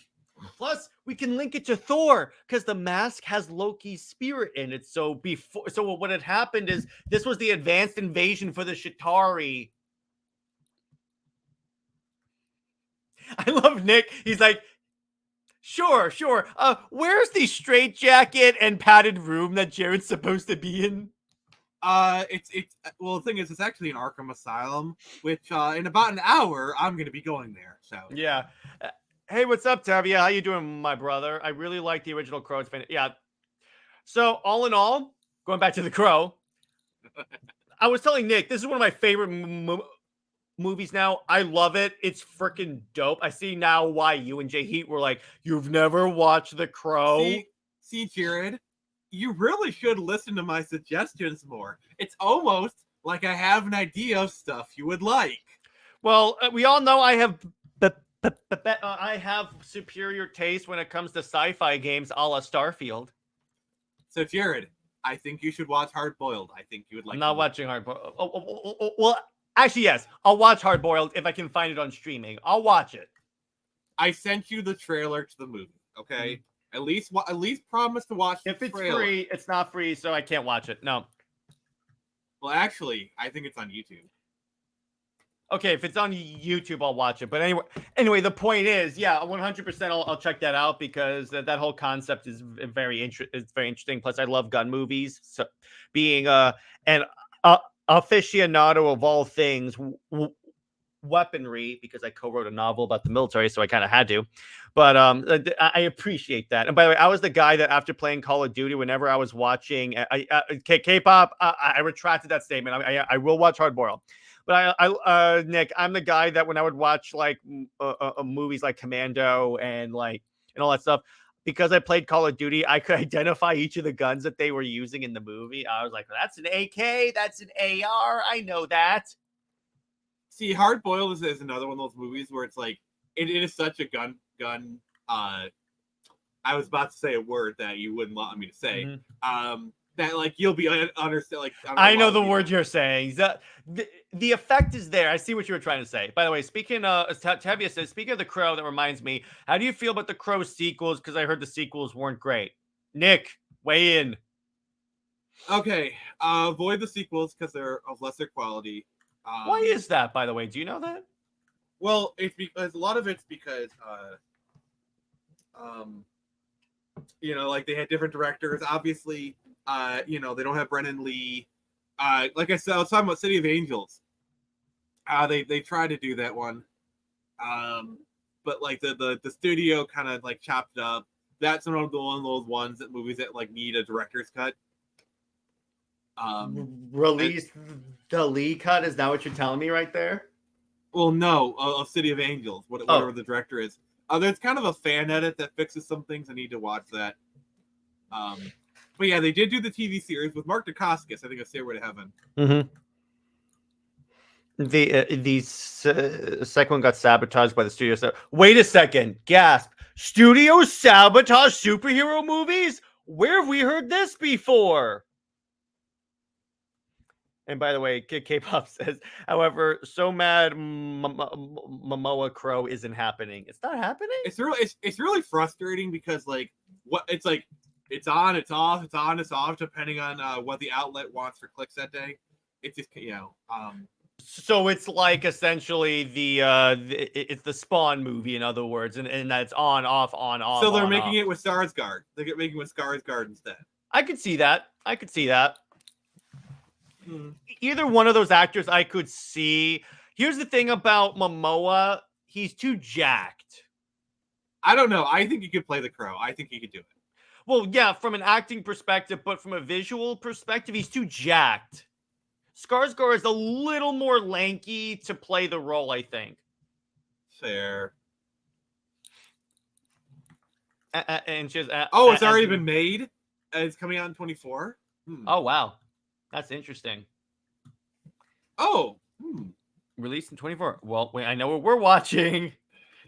Plus, we can link it to Thor because The Mask has Loki's spirit in it. So what had happened is this was the advanced invasion for the Chitauri. I love Nick. He's like, Sure. Where's the straitjacket and padded room that Jared's supposed to be in? It's well, the thing is, it's actually an Arkham Asylum, which in about an hour I'm going to be going there. So yeah. Hey, what's up, Tavia? How you doing, my brother? I really like the original Crow. Yeah. So all in all, going back to the Crow, I was telling Nick this is one of my favorite movies now. I love it. It's freaking dope. I see now why you and Jay Heat were like, you've never watched The Crow. See, Jared, you really should listen to my suggestions more. It's almost like I have an idea of stuff you would like. Well, we all know I have superior taste when it comes to sci-fi games a la Starfield. So, Jared, I think you should watch Hard Boiled. I think you would like. I'm not watching Hard Boiled. Well, actually, yes. I'll watch Hard Boiled if I can find it on streaming. I'll watch it. I sent you the trailer to the movie. Okay, at least promise to watch. If it's free, it's not free, so I can't watch it. No. Well, actually, I think it's on YouTube. Okay, if it's on YouTube, I'll watch it. But anyway, the point is, yeah, 100%. I'll check that out because that whole concept is very interesting. Plus, I love gun movies. So, being an aficionado of all things weaponry, because I co-wrote a novel about the military, so I kind of had to. But I appreciate that. And by the way, I was the guy that after playing Call of Duty, whenever I was watching K-pop, I retracted that statement. I will watch Hard Boiled. But Nick, I'm the guy that when I would watch like movies like Commando and all that stuff, because I played Call of Duty, I could identify each of the guns that they were using in the movie. I was like, that's an AK, that's an AR, I know that. See, Hard Boiled is another one of those movies where it's like it is such a gun. I was about to say a word that you wouldn't want me to say. that like you'll be understand. Like I know the word you're saying. The effect is there. I see what you were trying to say. By the way, speaking Tevia says, speaking of The Crow, that reminds me, how do you feel about The Crow sequels? Because I heard the sequels weren't great. Nick, weigh in. Okay, avoid the sequels because they're of lesser quality. Why is that, by the way? Do you know that? Well, it's because a lot of it's because you know, like they had different directors. Obviously, you know, they don't have Brennan Lee. Like I said, I was talking about City of Angels. They tried to do that one, but like the studio kind of like chopped it up. That's one of those movies that like need a director's cut. Release the Lee cut. Is that what you're telling me right there? Well, no, of City of Angels, whatever the director is. There's kind of a fan edit that fixes some things. I need to watch that. But yeah, they did do the TV series with Mark Dacascos. I think it's Stairway to Heaven. Mm-hmm. The second one got sabotaged by the studio. So wait a second, gasp! Studios sabotage superhero movies? Where have we heard this before? And by the way, K-pop says, however, so mad Momoa Crow isn't happening. It's not happening. It's really frustrating because like it's on, it's off, it's on, it's off, depending on what the outlet wants for clicks that day. It's just So it's like essentially it's the Spawn movie, in other words, and that's on, off, on, off. So they're making it with Skarsgård. They're making it with Skarsgård instead. I could see that. Either one of those actors I could see. Here's the thing about Momoa. He's too jacked. I don't know. I think he could play the Crow. I think he could do it. Well, yeah, from an acting perspective, but from a visual perspective, he's too jacked. Skarsgård is a little more lanky to play the role, I think. Fair. And she's it's already been made? It's coming out in 2024? Oh, wow. That's interesting. Oh. Released in 2024. Well, wait, I know what we're watching.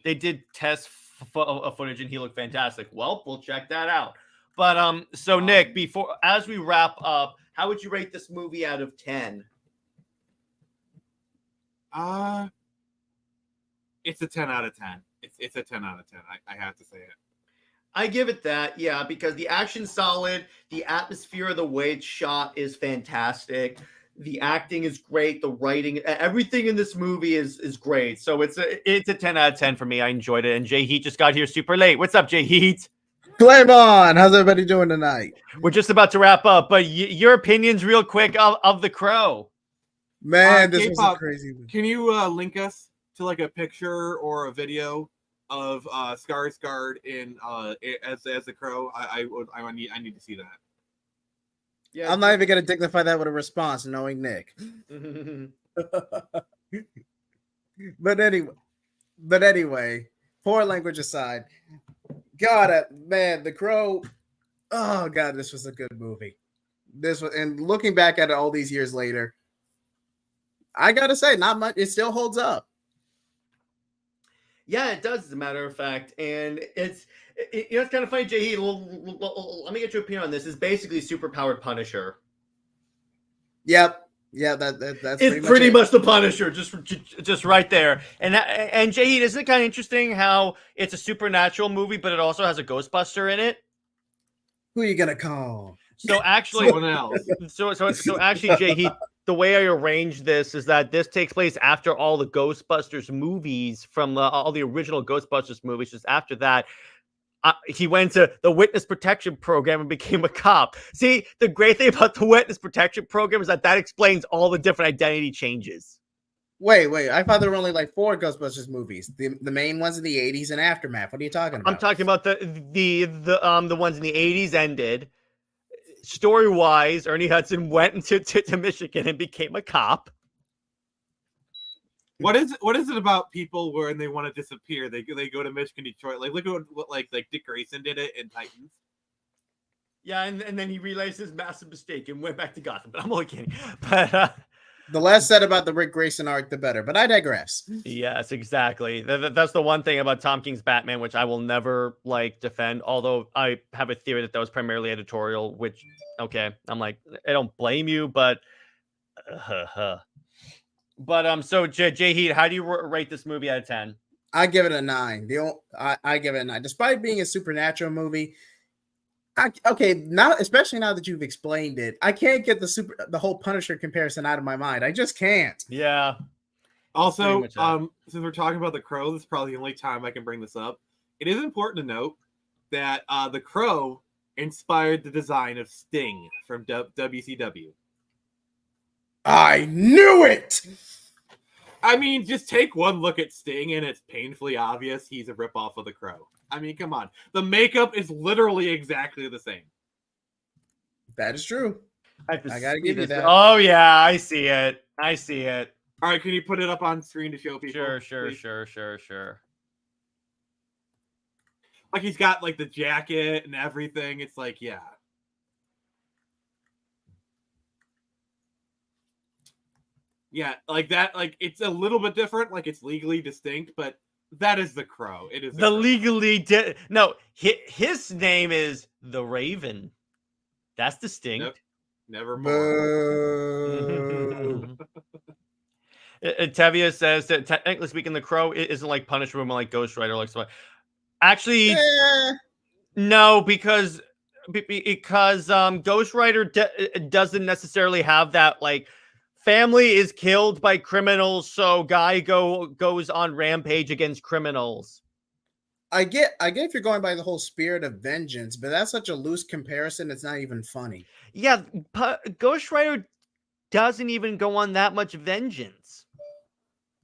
They did test footage and he looked fantastic. Well, we'll check that out. But so Nick, as we wrap up, how would you rate this movie out of 10? It's a 10 out of 10. It's a 10 out of 10. I have to say it. I give it that, yeah, because the action's solid, the atmosphere of the way it's shot is fantastic, the acting is great, the writing, everything in this movie is great. So it's a 10 out of 10 for me. I enjoyed it, and Jay Heat just got here super late. What's up, Jay Heat? Flame on! How's everybody doing tonight? We're just about to wrap up, but your opinions real quick of The Crow. Man, this was a crazy movie. Can you link us to like a picture or a video of Skarsgård in as the Crow? I need to see that. Yeah, I'm not even gonna dignify that with a response, knowing Nick. But anyway, poor language aside, God, man, The Crow. Oh God, this was a good movie. And looking back at it all these years later, I gotta say, not much. It still holds up. Yeah, it does, as a matter of fact. And it's kind of funny, Jay. Let me get your opinion on this. It's basically superpowered Punisher. Yep. Yeah, that's it's pretty much the Punisher, just right there. And Jay, isn't it kind of interesting how it's a supernatural movie, but it also has a Ghostbuster in it? Who are you gonna call? So actually, someone else. So actually, Jay, the way I arranged this is that this takes place after all the Ghostbusters movies from all the original Ghostbusters movies. Just after that, he went to the witness protection program and became a cop. See, the great thing about the witness protection program is that explains all the different identity changes. Wait. I thought there were only like 4 Ghostbusters movies. The main ones in the 80s and Aftermath. What are you talking about? I'm talking about the ones in the 80s ended. Story-wise, Ernie Hudson went to Michigan and became a cop. What is it about people when they want to disappear? They go to Michigan, Detroit. Like look at what like Dick Grayson did it in Titans. Yeah, and then he realized his massive mistake and went back to Gotham. But I'm only kidding. But The less said about the Rick Grayson arc, the better. But I digress. Yes, exactly. That's the one thing about Tom King's Batman, which I will never like defend. Although I have a theory that was primarily editorial. Which, okay, I'm like, I don't blame you, but, so J Heat, how do you rate this movie out of 10? I give it a 9. I give it a 9, despite being a supernatural movie. Especially now that you've explained it, I can't get the whole Punisher comparison out of my mind. I just can't. Yeah. Also, since we're talking about the Crow, this is probably the only time I can bring this up. It is important to note that the Crow inspired the design of Sting from WCW. I knew it! I mean, just take one look at Sting and it's painfully obvious he's a ripoff of the Crow. I mean, come on. The makeup is literally exactly the same. That is true. I gotta give you that. Oh, yeah, I see it. All right, can you put it up on screen to show people? Sure. Like, he's got, like, the jacket and everything. It's like, yeah. Yeah, like that, like, it's a little bit different. Like, it's legally distinct, but that is the Crow. It is the legally no. His name is the Raven. That's distinct. Nope. Nevermore. Tevia says that technically speaking, the Crow isn't like Punisher, but like Ghost Rider, like so. Actually, no, because Ghost Rider doesn't necessarily have that like. Family is killed by criminals, so guy goes on rampage against criminals. I get if you're going by the whole spirit of vengeance, but that's such a loose comparison, it's not even funny. Yeah, Ghost Rider doesn't even go on that much vengeance.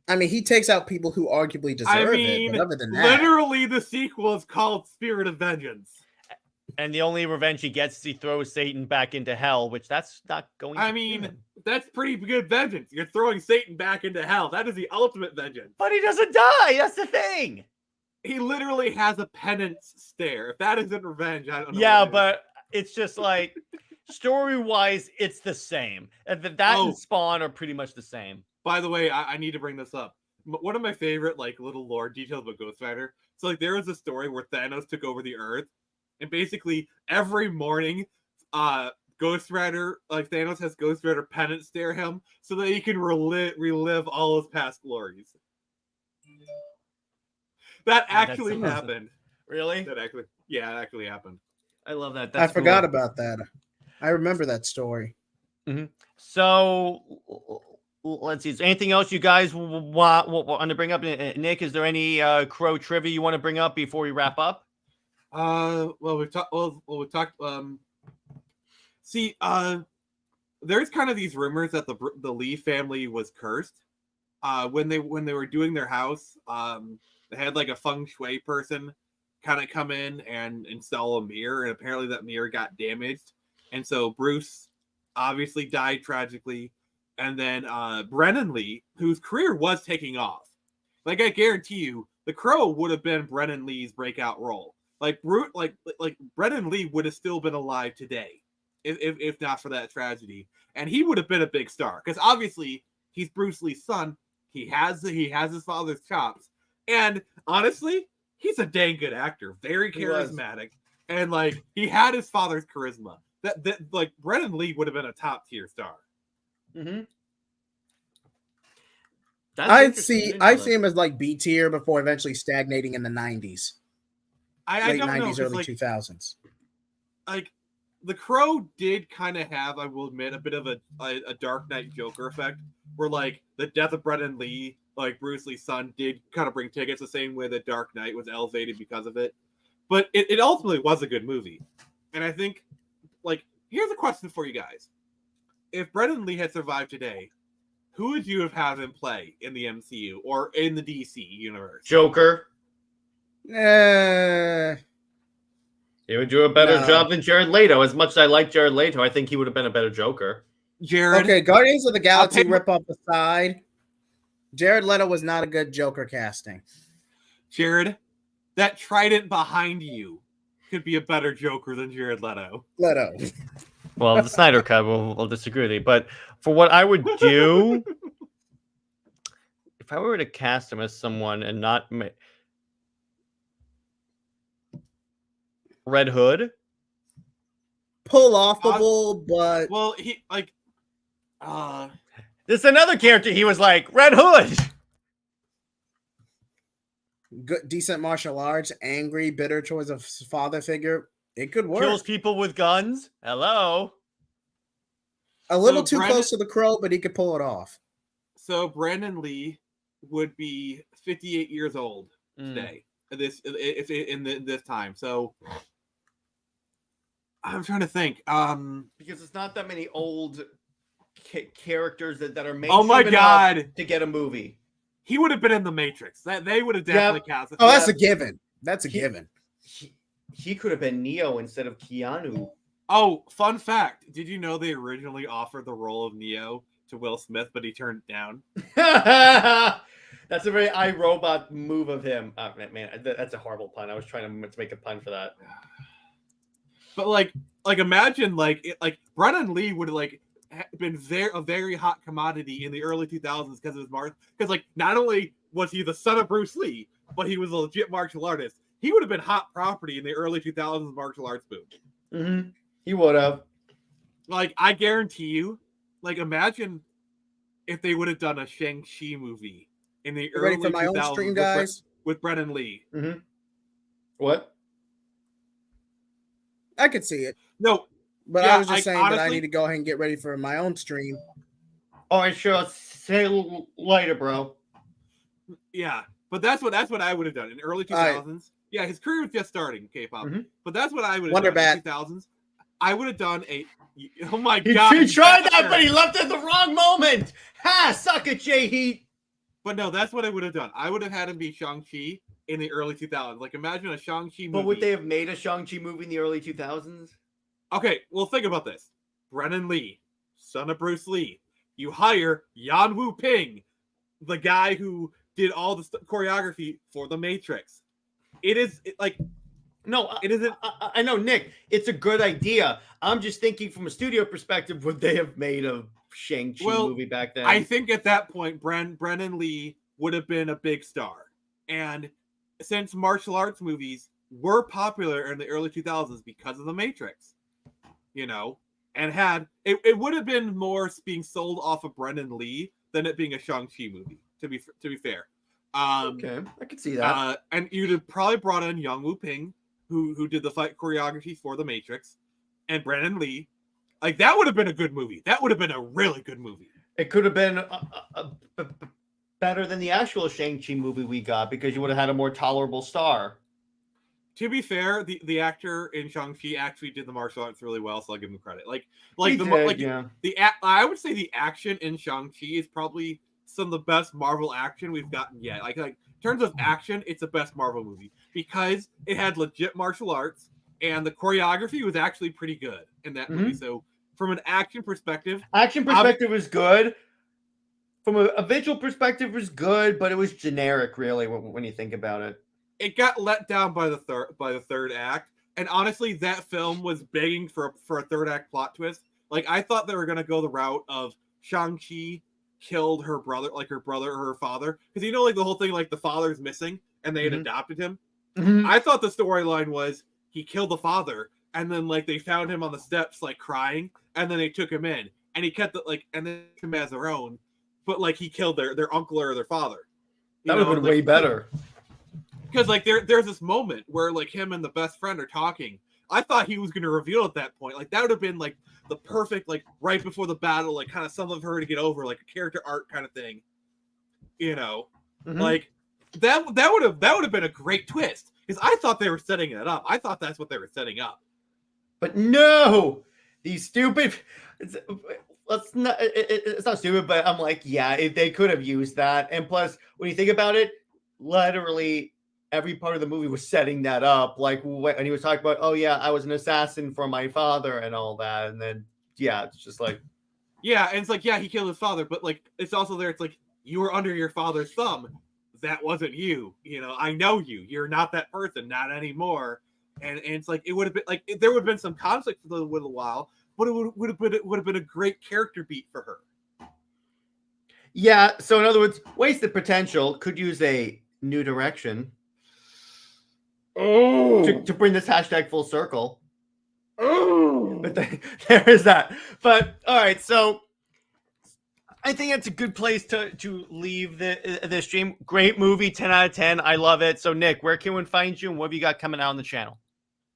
I mean, he takes out people who arguably deserve it, but other than that... Literally, the sequel is called Spirit of Vengeance. And the only revenge he gets is he throws Satan back into hell, which that's not going to happen. That's pretty good vengeance. You're throwing Satan back into hell. That is the ultimate vengeance. But he doesn't die. That's the thing. He literally has a penance stare. If that isn't revenge, I don't know. Yeah, but it's just like, story-wise, it's the same. And and Spawn are pretty much the same. By the way, I need to bring this up. One of my favorite, like, little lore details about Ghost Rider. So, like, there was a story where Thanos took over the Earth. And basically, every morning, Ghost Rider, like Thanos has Ghost Rider penance stare him so that he can relive all his past glories. That actually happened. Really? That actually happened. I love that. I forgot about that. I remember that story. Mm-hmm. So, let's see. Is there anything else you guys want to bring up? Nick, is there any Crow trivia you want to bring up before we wrap up? Well, we've talked. There's kind of these rumors that the Lee family was cursed. When they were doing their house, they had like a feng shui person kind of come in and install a mirror, and apparently that mirror got damaged, and so Bruce obviously died tragically, and then Brennan Lee, whose career was taking off, like I guarantee you, the Crow would have been Brennan Lee's breakout role. Like Brennan Lee would have still been alive today, if not for that tragedy, and he would have been a big star because obviously he's Bruce Lee's son. He has his father's chops, and honestly, he's a dang good actor, very charismatic, and like he had his father's charisma. That like Brennan Lee would have been a top tier star. Mm-hmm. I see him as like B tier before eventually stagnating in the 90s. I late don't 90s, know, early like, 2000s. Like, the Crow did kind of have, I will admit, a bit of a Dark Knight Joker effect, where, like, the death of Brennan Lee, like, Bruce Lee's son, did kind of bring tickets the same way that Dark Knight was elevated because of it. But it ultimately was a good movie. And I think, like, here's a question for you guys. If Brennan Lee had survived today, who would you have had him play in the MCU or in the DC universe? Joker. He would do a better job than Jared Leto. As much as I like Jared Leto, I think he would have been a better Joker. Jared. Okay, Guardians of the Galaxy ripoff aside, Jared Leto was not a good Joker casting. Jared, that trident behind you could be a better Joker than Jared Leto. Well, the Snyder Cut will disagree with me, but for what I would do, if I were to cast him as someone and not Red Hood, pull offable, but well, he like, this is another character. He was like Red Hood. good, decent martial arts, angry, bitter towards a father figure. It could work. Kills people with guns. Hello. A little So too close to the Crow, but he could pull it off. So Brandon Lee would be 58 years old today. This time. So I'm trying to think. Because it's not that many old characters that are made. Oh my God! To get a movie, he would have been in The Matrix. That they would have definitely cast. Oh, that's a given. That's a given. He could have been Neo instead of Keanu. Oh, fun fact! Did you know they originally offered the role of Neo to Will Smith, but he turned it down? That's a very iRobot move of him. Oh, man, that's a horrible pun. I was trying to make a pun for that. But like imagine like Brandon Lee would have been a very hot commodity in the early 2000s because of his because not only was he the son of Bruce Lee, but he was a legit martial artist. He would have been hot property in the early 2000s martial arts boom. Mm-hmm. He would have. I guarantee you, imagine if they would have done a Shang-Chi movie in the early 2000s. Ready for my own stream, guys? With Brandon Lee. Mm-hmm. What? I could see it. No. But yeah, I was just saying honestly, that I need to go ahead and get ready for my own stream. All right, sure. Say later, bro. Yeah, but that's what I would have done in the early 2000s. Right. Yeah, his career was just starting K-pop. Mm-hmm. But that's what I would have done in the 2000s. I would have done a... Oh, my God. He tried that, but he left at the wrong moment. Ha! Suck it, J-Heat. But no, that's what I would have done. I would have had him be Shang-Chi in the early 2000s. Imagine a Shang-Chi movie. But would they have made a Shang-Chi movie in the early 2000s? Okay, well, think about this. Brandon Lee, son of Bruce Lee. You hire Yan Wu Ping, the guy who did all the choreography for The Matrix. It is no, it isn't. I know, Nick. It's a good idea. I'm just thinking from a studio perspective, would they have made a Shang-Chi movie back then? I think at that point, Brandon Lee would have been a big star. And since martial arts movies were popular in the early 2000s because of The Matrix, and it would have been more being sold off of Brandon Lee than it being a Shang-Chi movie, to be fair. Okay, I could see that. And you'd have probably brought in Yang Wu Ping, who did the fight choreography for The Matrix, and Brandon Lee. That would have been a good movie. That would have been a really good movie. It could have been better than the actual Shang-Chi movie we got because you would have had a more tolerable star. To be fair, the actor in Shang-Chi actually did the martial arts really well, so I'll give him credit. I would say the action in Shang-Chi is probably some of the best Marvel action we've gotten yet. In terms of action, it's the best Marvel movie because it had legit martial arts and the choreography was actually pretty good in that movie. So from an action perspective was good. From a visual perspective was good, but it was generic, really, when you think about it. It got let down by the third act, and honestly, that film was begging for a third act plot twist. I thought they were gonna go the route of Shang-Chi killed her brother or her father, because the whole thing the father's missing and they had adopted him. I thought the storyline was he killed the father, and then they found him on the steps crying, and then they took him in, and he kept and then took him as their own, but he killed their uncle or their father. That would have been way better. Because there's this moment where him and the best friend are talking. I thought he was going to reveal at that point. That would have been the perfect right before the battle, kind of some of her to get over, a character arc kind of thing. That would have been a great twist because I thought they were setting it up. I thought that's what they were setting up. But no, these stupid. It's not stupid, but I'm they could have used that. And plus, when you think about it, literally every part of the movie was setting that up. And he was talking about, oh yeah, I was an assassin for my father and all that. And then, yeah, it's just yeah. And it's he killed his father, but it's also there. It's you were under your father's thumb. That wasn't you. I know you. You're not that person. Not anymore. And it's it would have been there would have been some conflict for a little while, but it would have been a great character beat for her. Yeah. So in other words, wasted potential, could use a new direction. To bring this hashtag full circle. But there is that. But all right, so I think that's a good place to leave the stream. Great movie, 10 out of 10. I love it. So Nick, where can one find you, and what have you got coming out on the channel?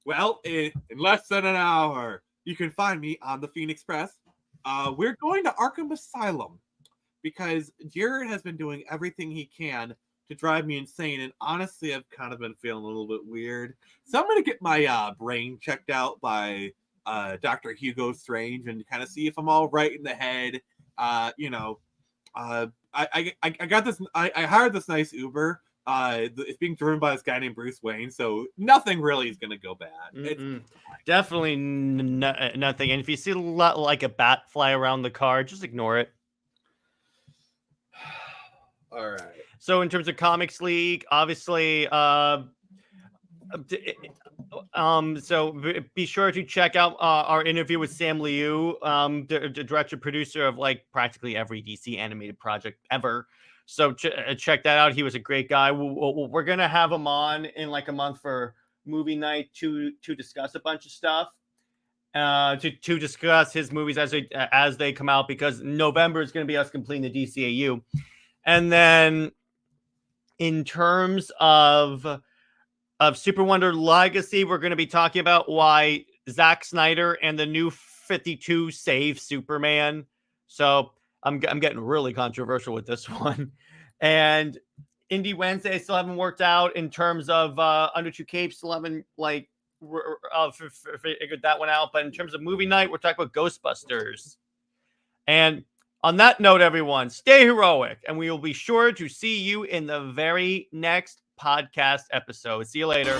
Well, in less than an hour, you can find me on the Phoenix Press. We're going to Arkham Asylum because Jared has been doing everything he can to drive me insane, and honestly, I've kind of been feeling a little bit weird. So I'm going to get my brain checked out by Dr. Hugo Strange and kind of see if I'm all right in the head. I got this. I hired this nice Uber. It's being driven by this guy named Bruce Wayne, so nothing really is going to go bad. Definitely nothing. And if you see a lot like a bat fly around the car, just ignore it. All right. So in terms of Comics League, obviously, so be sure to check out our interview with Sam Liu, the director producer of like practically every DC animated project ever. So check that out. He was a great guy. We're gonna have him on in like a month for movie night to discuss a bunch of stuff. To discuss his movies as they come out, because November is going to be us completing the DCAU. And then in terms of Super Wonder Legacy, we're going to be talking about why Zack Snyder and the New 52 save Superman. So I'm getting really controversial with this one. And Indie Wednesday, I still haven't worked out in terms of Under Two Capes. Still haven't figured that one out. But in terms of movie night, we're talking about Ghostbusters. And on that note, everyone, stay heroic, and we will be sure to see you in the very next podcast episode. See you later.